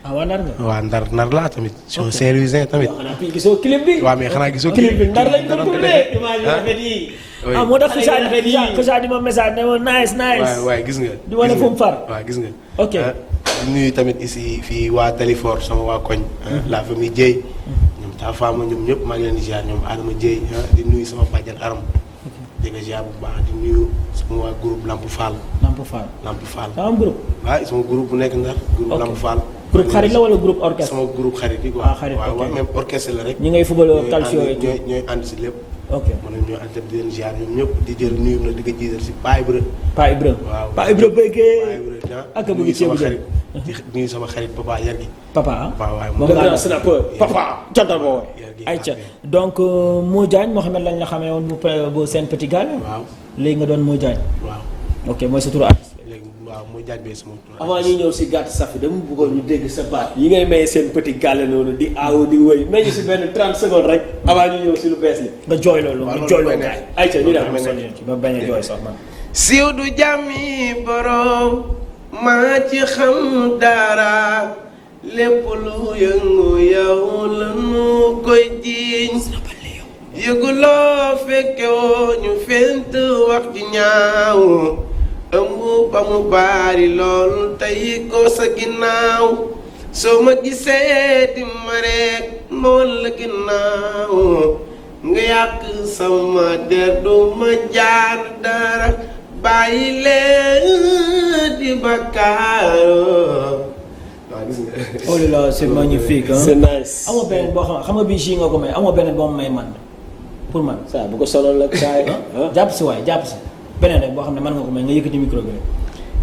waa ndar nga. waa ndar laa tamit. ok Saint-Louisien tamit. gisoo clip bi. waaw mais xanaa gisoo clip bi. ndar lañ ko tuddee image yu rafet yi. moo tax Kheucha di ma message ne ma nice. waay gis nga. di wane fu mu far. waaw gis nga. ok di nuyu tamit ici fii waa Dalifort sama waa koñ. la famille Dieye. ñoom taa faama ñoom ñëpp maa ngi leen di ziar ñoom Adama Dieye di nuyu sama bàjjan Aram. di nga ziar bu baax di nuyu sama waa groupe Lamp Fall. daa am groupe. waaw sama groupe bu nekk Ndar. groupe Lamp Fall. groupe xarit la wala groupe orchestre. sama groupe xarit yi quoi. waaw même orchestre la rek. ñi ngay football calcio et tout ñooy ànd si lépp. ok man ñoo ànd di leen ziar ñoom ñëpp di jël nuyu na di ko jiital si Pa Ibra. waaw Pa Ibra bëggee. ak nuyu sama xarit nuyu sama xarit papa Yargi. papa waaw moom laa papa jantal boobu. ayca donc Mo Diagne Mohamed lañ la xamee woon bu Sen Petit Gallé. waaw léegi nga doon Mo Diagne. waaw ok mooy sa turu artiste. léegi waaw Mo Diagne bee sama tur. avant ñuy ñëw si gàtt safi dama bëggoon ñu dégg sa baat yi ngay maye Sen Petit Gallé noonu di aaw di wëy may ñu si benn 30 secondes rek avant ñu ñëw si lu bees li nga jooy loolu nga jooy loolu gaay. ayca ñu dem ba bañ a jooy sax man. siiw du jàmmi borom maa ci xam dara lépp lu yëngu yow la nu koy jiiñ yëguloo fekke woo ñu fent wax ji ñaaw ëmb ba mu baari lool tey ko sa ginnaaw soo ma gisee di ma rek noonu la ginnaaw nga yàq sama der du ma jaar dara bàyyi leen di bakkaaro. Oh là là, c'est magnifique. C'est nice. amoo beneen boo xam nga bii ji nga ko may amoo beneen boo may man pour man. ça bu ko soloon la kaay. jàpp si waay jàpp si beneen rek boo xam ne mën nga ko may nga yëkkati micro bi rek.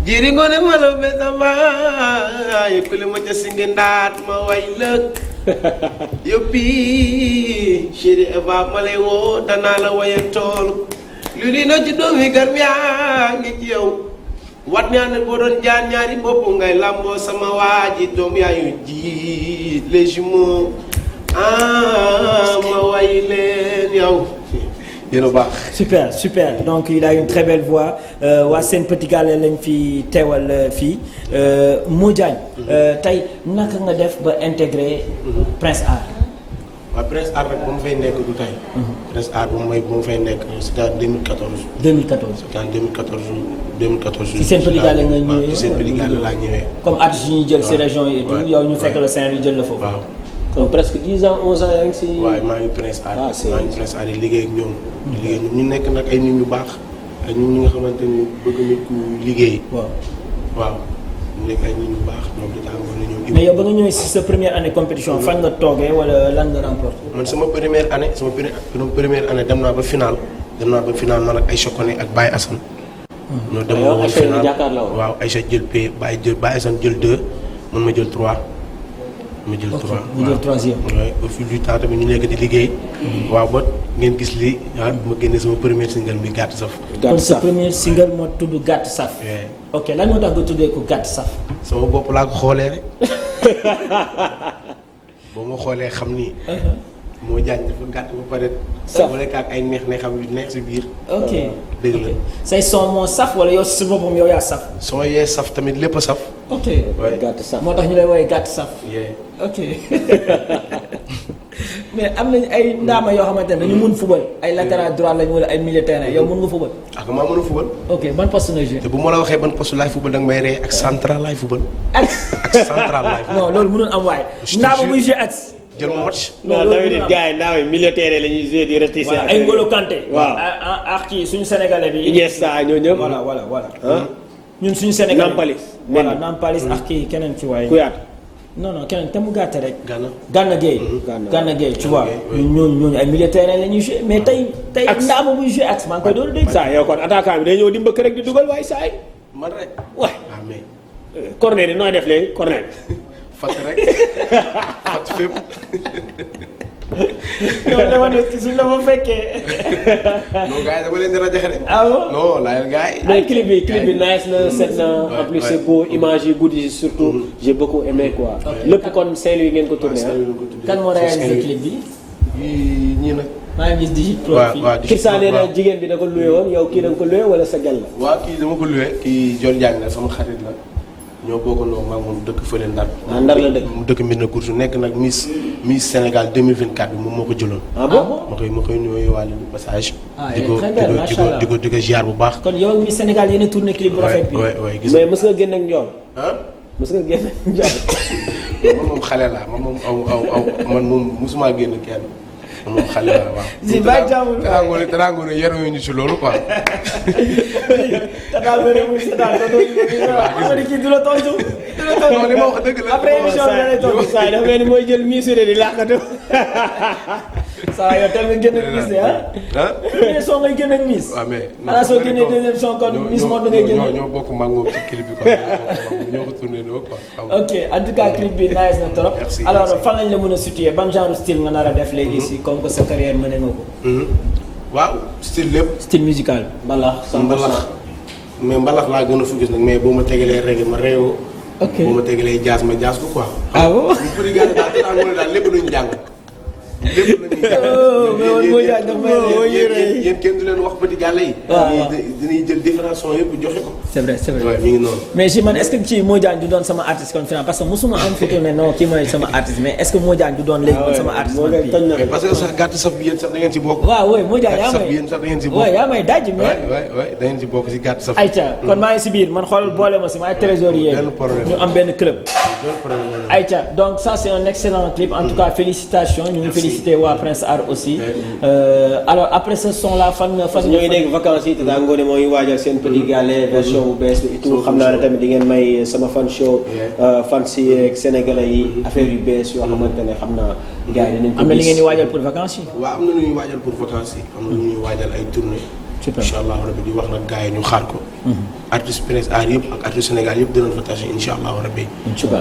jiri ngone malo betama yëkkale ma ca singe ndaat ma way lëg yóbbi chéri Eva ma lay woo danaa la waye tool lu di na ci doomi gar yaa ngi ci yow wat ñaa ne boo doon jaar ñaari bopp ngay làmboo sama waaji doom yaayu jiit les jumeaux ma way leen yow yéen a baax. super super donc il a une très belle voix waa seen Petit Gallé lañ fi teewal fii Mo Diagne tey naka nga def ba intégré Prince Art. waaw Prince Art rek ba mu fay nekk du tey. Prince Art ba mu fay nekk c'était en 2014. 2014 c'était en 2014. ci seen Petit Gallé nga ñëwee ci seen Petit Gallé laa ñëwee. comme artistes yi ñuy jël ci région yi et tout yow ñu fekk la Saint-Louis jël la foofu. waaw. donc presque 10 ans 11 ans yaa ngi si. waaw maa ngi Prince Art. maa ngi Prince Art yi liggéey ak ñoom. liggéey ñu nekk nag ay nit ñu baax ay nit ñi nga xamante ni bëgg nit ku liggéey. waaw ñu nekk ay nit ñu baax ñoom di tax nga ñëw. mais yow ba nga ñëwee si sa première année compétition fan nga toogee wala lan nga remporté. man sama première année dem naa ba final man ak Aïcha Koné ak Baye Assane. ñoo dem ba woon final waaw Aïcha jël P Baye Assane jël 2 man ma jël 3. ma jël 3 mu jël 3e. waaw au fil du temps tamit ñu nekk di liggéey. waaw ba ngeen gis lii ma génne sama premier single bi Gàtt Saf. kon sa premier single moo tudd Gàtt Saf. ok lan moo tax nga tuddee ko Gàtt Saf. sama bopp laa ko xoolee rek boo ma xoolee xam ni. moo jaañ dafa gàtt ba pare. saf wala ak ay neex-neexam yu neex si biir. ok dëgg la. say son moo saf wala yow si boppam yow yaa saf. son yee saf tamit lépp a saf. ok Gàtt Saf moo tax ñu lay woowee Gàtt Saf. ok mais am nañ ay ndaama yoo xamante ne dañu mun fubal ay latéral droit lañ wala ay milieu terrain yow mun nga fubal. ak maa mën a fubal. ok ban poste nga joué. te bu ma la waxee ban poste laay fubal da nga may rey ak central laay fubal. ak central laay fubal. non loolu mënul am waaye. ndaama buy joué ak. jël ma match. non loolu it gars yi ndaw yi milieu terrain la ñuy joué di retisser. ay Ngolo Kanté. waaw ak ci suñu sénégalais bi. Iniesta ñoo ñëpp. voilà. ñun suñu sénégalais Nampalis. voilà Nampalis ak kii keneen ci waaye. Kouyaté. non keneen te mu gàtte rek. Gana Gueye. Gana Gueye tu vois. ñooñu ay milieu terrain la ñuy joué mais tey ndaama buy joué ak maa ngi koy doon dégg. saa yow kon attaquant bi day ñëw di mbëkk rek di dugal waaye saa yi. man rek. waay mais. corner yi nooy def léegi corner. fat rek fat fépp. non dama ne suñ la ma fekkee. non gars yi dama leen di rajaxe de. ah bon non laajal gars yi. mais clip bi nice na set na en plus c'est beau image yi guddi surtout j'ai beaucoup aimé quoi. lépp kon Saint-Louis ngeen ko tourné kan moo réalisé clip bi. ñii nag. maa ngi gis Digit Pro fii. Kirsa nee na jigéen bi da ko loué woon yow kii da nga ko loué wala sa gel la. waaw kii dama ko loué. kii John Diagne la sama xarit la. ñoo bokkandoo maa moom dëkk fële Ndar. Ndar la dëkk. mu dëkk Mbirna Kourou nekk nag Miss Sénégal 2024 bi moom moo ko jëloon. ah bon ma koy nuyoo waale du passage. di ko di ko ziar bu baax. kon yow Miss Sénégal yéen a tourné clip bu rafet bi. waay gis mais mës nga génn ak njool. mës nga génn ak njool. man moom xale laa man moom man moom mosuma génn kenn. moom xale la waaw. si bàyyi jàmm. teraangoone yaruñu ñu si loolu quoi. tata bëre muy seetaan ko doon kii du la tontu. non li ma wax dëgg la. après émission bi lay tontu. saa yi dafa mel ni mooy jël misuré di làkkatu. saa yoo tamit génn ak Miss de ah. premier son ngay génn ak Miss. waaw mais non soo génnee deuxième son kon Miss moo da ngay génn. ñoo bokk mango ci clip bi quoi ñoo ko tourné noo quoi. ok en tout cas clip bi nice na trop. merci alors fan lañ la mën a situer ban genre style nga nar a def léegi si comme que sa carrière mëne nga ko. waaw style lépp. style musical. mbalax mais mbalax laa gën a focus nag mais boo ma tegalee reggae ma réewoo. ok boo ma tegalee jazz ma jazz ko quoi. ah bon. bu bëri gars yi daal lépp luñ jàng. lépp la ñuy jaay. yéen kenn du leen wax petit gàlle yi. dañuy jël différence son yëpp joxe ko. c'est vrai c'est vrai. waaw mi ngi noonu. mais si man est-ce que ci Modiane du doon sama artiste kon finalement parce que musuma am photo ne non kii mooy sama artiste mais est-ce que Modiane du doon léegi man sama artiste man fii. parce que sax gàtt saf bi yéen sax da ngeen si bokk. waaw oui Modiane yaa gàtt saf bi may yéen sax da ngeen si bokk. waaw yaa may daj mais. waay da ngeen si bokk si gàtt saf. Aïcha kon maa ngi si biir man xool boole ma si maay trésorier ñu am benn club. Aïcha donc ça c'est un excellent clip en tout cas félicitations ñu ngi féliciter waa Prince Art aussi. alors après ce son là fan ñoo ngi dégg vacances yi te daa ngoone moo ngi waajal seen petit gallé version bu bees bi et tout xam naa ne tamit di ngeen may sama fan show fan si ak sénégalais yi affaire yu bees yoo xamante ne xam naa gars yi dinañ ko am na li ngeen di waajal pour vacances yi. waaw am na lu ñuy waajal pour vacances yi am na lu ñuy waajal ay tournée. super incha allah rabbi di wax nag gars yi ñu xaar ko. artiste Prince Art yëpp ak artiste Sénégal yëpp dinañ fa tase incha allah rabbi.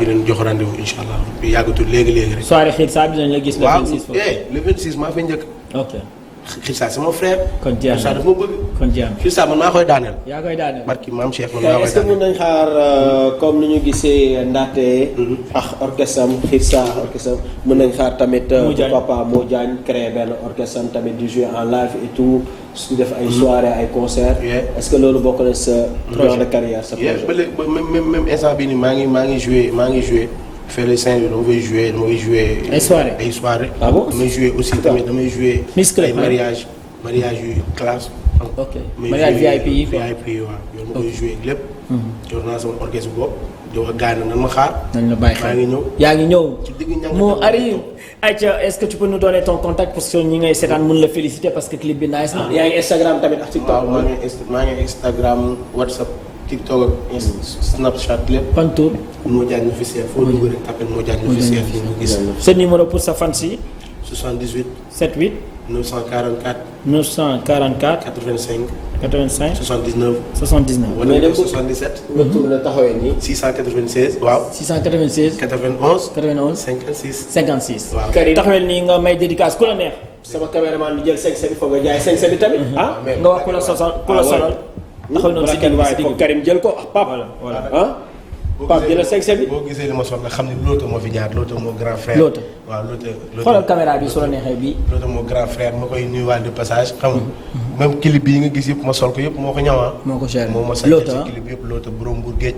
di leen jox rendez-vous incha allah rabbi yàggatul léegi rek. soirée Xirsa bi dinañ la gis le 26. waaw le 26 maa fay njëkk. ok. Xirsa sama frère. kon jeex na Xirsa dafa ma bëgg. kon jeex na Xirsa man maa koy daaneel. yaa koy daaneel. barki maam Cheikh man maa koy daaneel. est-ce que mën nañ xaar comme ni ñu gisee Ndaté. ak orchestre am Xirsa orchestre am mën nañ xaar tamit. papa Modiane créé benn orchestre am tamit di jouer en live et tout su def ay soirée ay concert. est-ce que loolu bokk na sa plan de carrière sa projet. ba léegi même instant bii nii maa ngi joué. Fais les Saint-Louis dama koy jouer ay soirée ah bon damay jouer aussi tamit damay jouer ay mariage yu classe. ok mariage VIP yi quoi VIP waaw yow ma koy jouer lépp. yor naa sama orchestre bopp di wax gars yi nan ma xaar. nañ la bàyyi xel maa ngi ñëw. yaa ngi ñëw. ci digg ñàkk moo arrive. Aïcha est-ce que tu peux nous donner ton contact parce que ñi ngay seetaan mën la féliciter parce que clip bi nice na. yaa ngi Instagram tamit ak TikTok. waaw maa ngi Instagram WhatsApp. TikTok ak Snapchat lépp. ban tour. Modiane officiel foo dugg rek tapé Modiane officiel fii nga gis. ce numéro pour sa fans yi. 78. 78. 944. 944. 85. 85. 79. 79. wala 77. nga tour la taxawee nii. 696 waaw. 696. 91. 91. 56. 56. waaw Karim taxawel nii nga may dédicace ku la neex. sama caméraman bi jël 5 bi foog nga jaay 5 bi tamit. nga wax ku la solal taxaw noonu si digg waaye foog Karim jël ko Pape. voilà Pape jël 5 bi. boo gisee li ma soxla xam ne Loota moo fi jaar Loota moo grand frère. Loota waaw Loota. xoolal caméra bi su la neexee bii. Loota moo grand frère ma koy nuyuwaale de passage xam nga. même clip bii nga gis yëpp ma sol ko yëpp moo ko ñëwaa. moo ko géré moo ma sant ci clip yëpp Loota borom Mbour géej.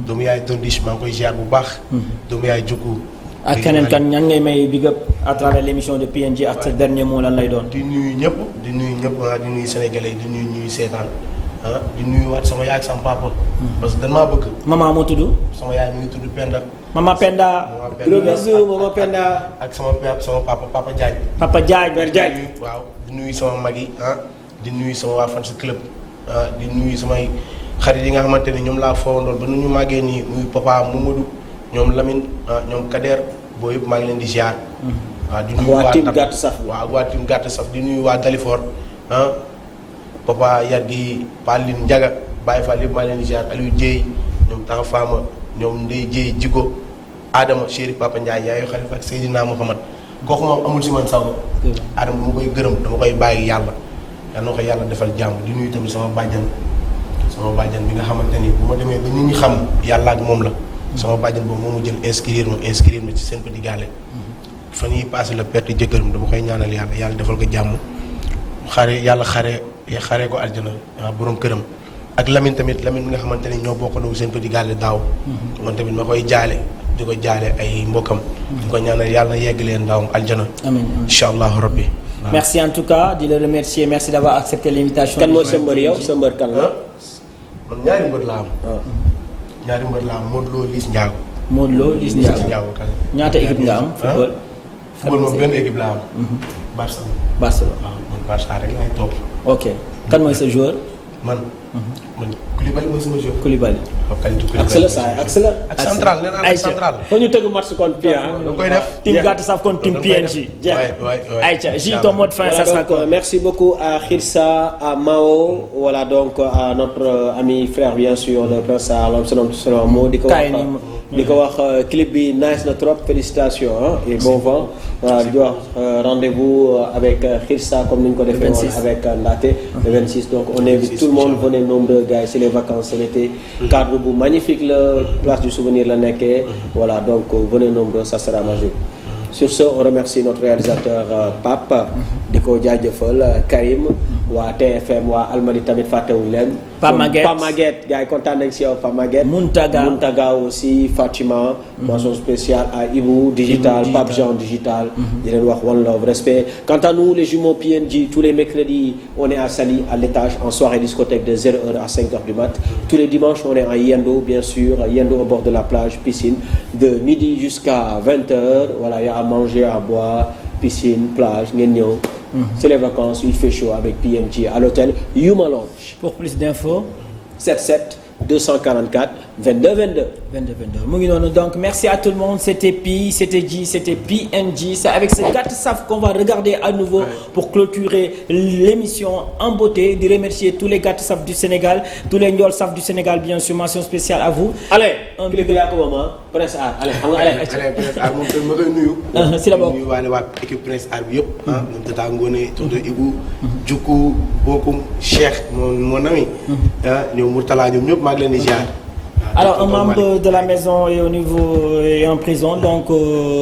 doomu yaay Dondiche maa ngi koy ziar bu baax. doomu yaay Jukku. ak keneen kan ñan ngay may big up à travers l'émission de PNJ ak sa dernier mot lan lay doon. di nuyu ñëpp di nuyu sénégalais di nuyu ñuy seetaan di nuyuwaat sama yaay ak sama papa. parce que dañ maa bëgg. maman moo tudd. sama yaay mi ngi tudd Penda. Mama Penda. gros bisou Mama Penda. ak sama papa Diagne. Papa Diagne. waaw di nuyu sama mag yi di nuyu sama waa fans club di nuyu samay xarit yi nga xamante ni ñoom laa foowandool ba nu ñu màggee nii muy papa Mamadou ñoom Lamine ñoom Kader boo yëpp maa ngi leen di ziar. waaw di nuyu waa team gàtt saf. waaw waa team gàtt saf di nuyu waa Dalifort papa Yargi Paline Ndiaga Baye Fall yëpp maa ngi leen di ziar Aliou Dieye ñoom Taxa Fama ñoom Ndeye Dieye Jigo Adama Chéri Papa Ndiaye yaayu Khalifa ak Seydina Mouhamad kooku moom amul si man sago Adama dama koy gërëm dama koy bàyyi yàlla na ko yàlla defal jàmm di nuyu tamit sama bàjjan bi nga xamante ni bu ma demee ba nit ñi xam yàlla ak moom la sama bàjjan boobu moo ma jël inscrire ma ci seen petit gallé fan yi passé la perte jëkkëram dama koy ñaanal yàlla defal ko jàmm xare ko aljana borom këram ak Lamine tamit Lamine bi nga xamante ni ñoo bokkandoo seen petit gallé daaw man tamit ma koy jaale di ko jaale ay mbokkam di ko ñaanal yàlla na yegg leen ndaawam aljana incha allahu rabbi. Merci en tout cas di le remercier merci d'avoir accepté l'invitation. kan mooy sa mbër yow sa mbër kan la. man ñaari mbër laa am. Modou Lo Liss Ndiago. Modou Lo Liss Ndiago ñaata équipe nga am. football moom benn équipe laa am. Barcelone. waaw man Barça rek laay topp. ok kan mooy sa joueur. man Koulibaly mooy sama joueur. Koulibaly. ak la ak central nee naa la central. foo ñu tëgg match contre Pia. da koy def team gàtt saf contre team PNJ. Aïcha J ton mot de fin ça sera quoi. Merci beaucoup à Khirsa, à Mao, voilà donc à notre ami frère bien sûr le Prince selon moo di ko wax clip bi nice na trop félicitations et bon vent voilà di wax rendez-vous avec Khirsa comme ni ñu ko defee woon avec Ndaté le 26 donc on invite tout le monde venez nombreux gars c'est les vacances c'est l'été cadre bu magnifique la place du souvenir la nekkee voilà donc venez nombreux ça sera magique. Sur ce, on remercie notre réalisateur Pape di ko jaajëfal Karim waa TFM waa Almadi tamit fàttewuñu leen. Pape Maguette gars yi kontaan nañ si yow Pape Maguette. Muntaga aussi Fatima. mention spéciale à Ibou Digital Pape Jean Digital. di leen wax one love respect. Quant à nous les jumeaux PNJ tous les mercredis on est à Saly à l'étage en soirée discothèque de 0h à 5h du mat. Tous les dimanches on est en Yendo bien sûr Yendo au bord de la plage piscine de midi jusqu'à 20h voilà il y a à manger à boire piscine plage ngeen ñëw. C'est les vacances, il fait chaud avec PNJ à l'hôtel Yuma Lounge. Pour plus d'infos 77 244 22 22. mu ngi noonu donc merci à tout le monde c'était Pi c'était J c'était PNJ c'est avec ce gâte saf qu'on va regarder à nouveau pour clôturer l'émission en beauté di remercier tous les gâtes saf du Sénégal tous les ndiol saf du Sénégal bien sûr mention spéciale à vous. allez un clip yaa ko moom Prince Art allez xam nga allez Prince Art moom ma koy nuyu. si la bokk nuyu waale waa équipe Prince Art bi yëpp. ñoom Tata Ngone tonton Ibou. Djoukou Bokum Cheikh mon ami. ñoom Mourtala ñoom ñëpp maa ngi leen di ziar. Alors un membre de la maison est au niveau est en prison donc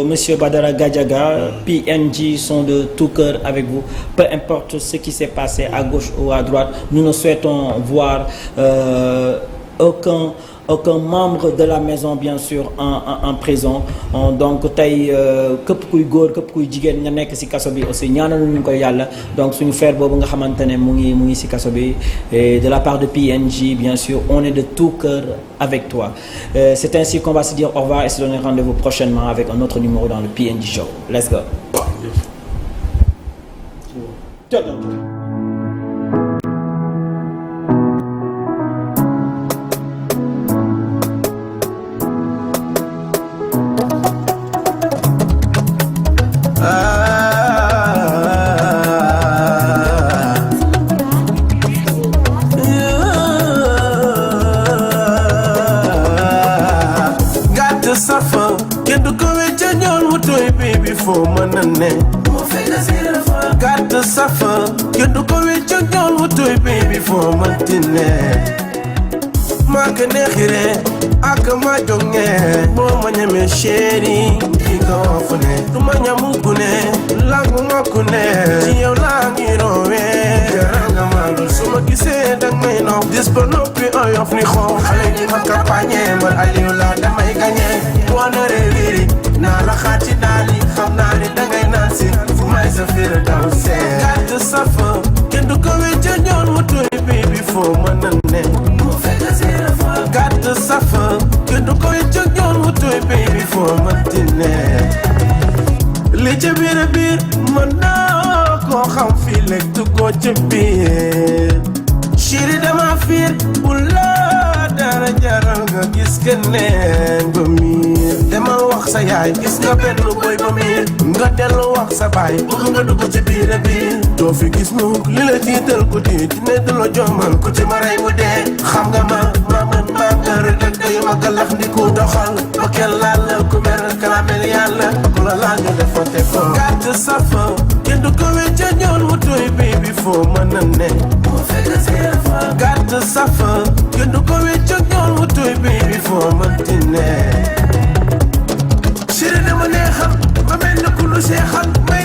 monsieur Badara Gadiaga PNJ sont de tout cœur avec vous peu importe ce qui s'est passé à gauche ou à droite nous ne souhaitons voir aucun membre de la maison bien sûr en prison donc tey képp kuy góor képp kuy jigéen nga nekk ci kaso bi aussi ñaanaluñu ko yàlla donc suñu frère boobu nga xamante ne mu ngi ci kaso bi et de la part de PNJ bien sûr on est de tout cœur avec toi c'est ainsi qu'on va se dire au revoir et se donner rendez-vous prochainement avec un autre numéro dans le PNJ Show let's go. Safa kenn du ko wecce ñool mu tooy baby foo mën a ne moo fekk si dafa gàtt safa kenn du ko wecce ñool mu tooy baby foo mënti ne maa ko neexire ak ma jonge boo ma ñeme chéri di ko fu ne du ma ñamu ku ne langu ma ku ne ci yow laa ngi roowee jaral nga ma lu su ma gisee dang may naw dis ba noppi oyof ni xoo xale di ma campagne man Aliou laa damay gañe wana réeriri naa la xaati daal yi xam naa ni dangay naan si fu may sa fiir daw see gàtt safa kenn du ko wecce ñoon mu tooy baby foo mën a ne moo fekk si dafa gàtt safa kenn du ko wecce ñoon mu tooy baby foo mënti ne li ca biir a biir mën naa koo xam fii lekk du ko ca biir chéri dama fiir bu la dara jaral nga gis keneen ba miir demal wax sa yaay gis nga benn boy ba miir nga dellu wax sa baay bëgg nga dugg ci biir a biir doo fi gis mukk li la tiital ko di dina du la jommal ku ci ma rey mu dee xam nga ma mën maa nga rëdd yu ma galax ndiku doxal ba kenn laal la ku mer kalamel yàlla ku la laal nga defote ko gàtt safa kenn du ko wecce ñool mu tooy baby foo mën a ne moo fekk si dafa gàtt safa kenn du ko wecce ñool mu tooy baby foo mënti ne chéri dama neexal ma mel ni ku lu seexal may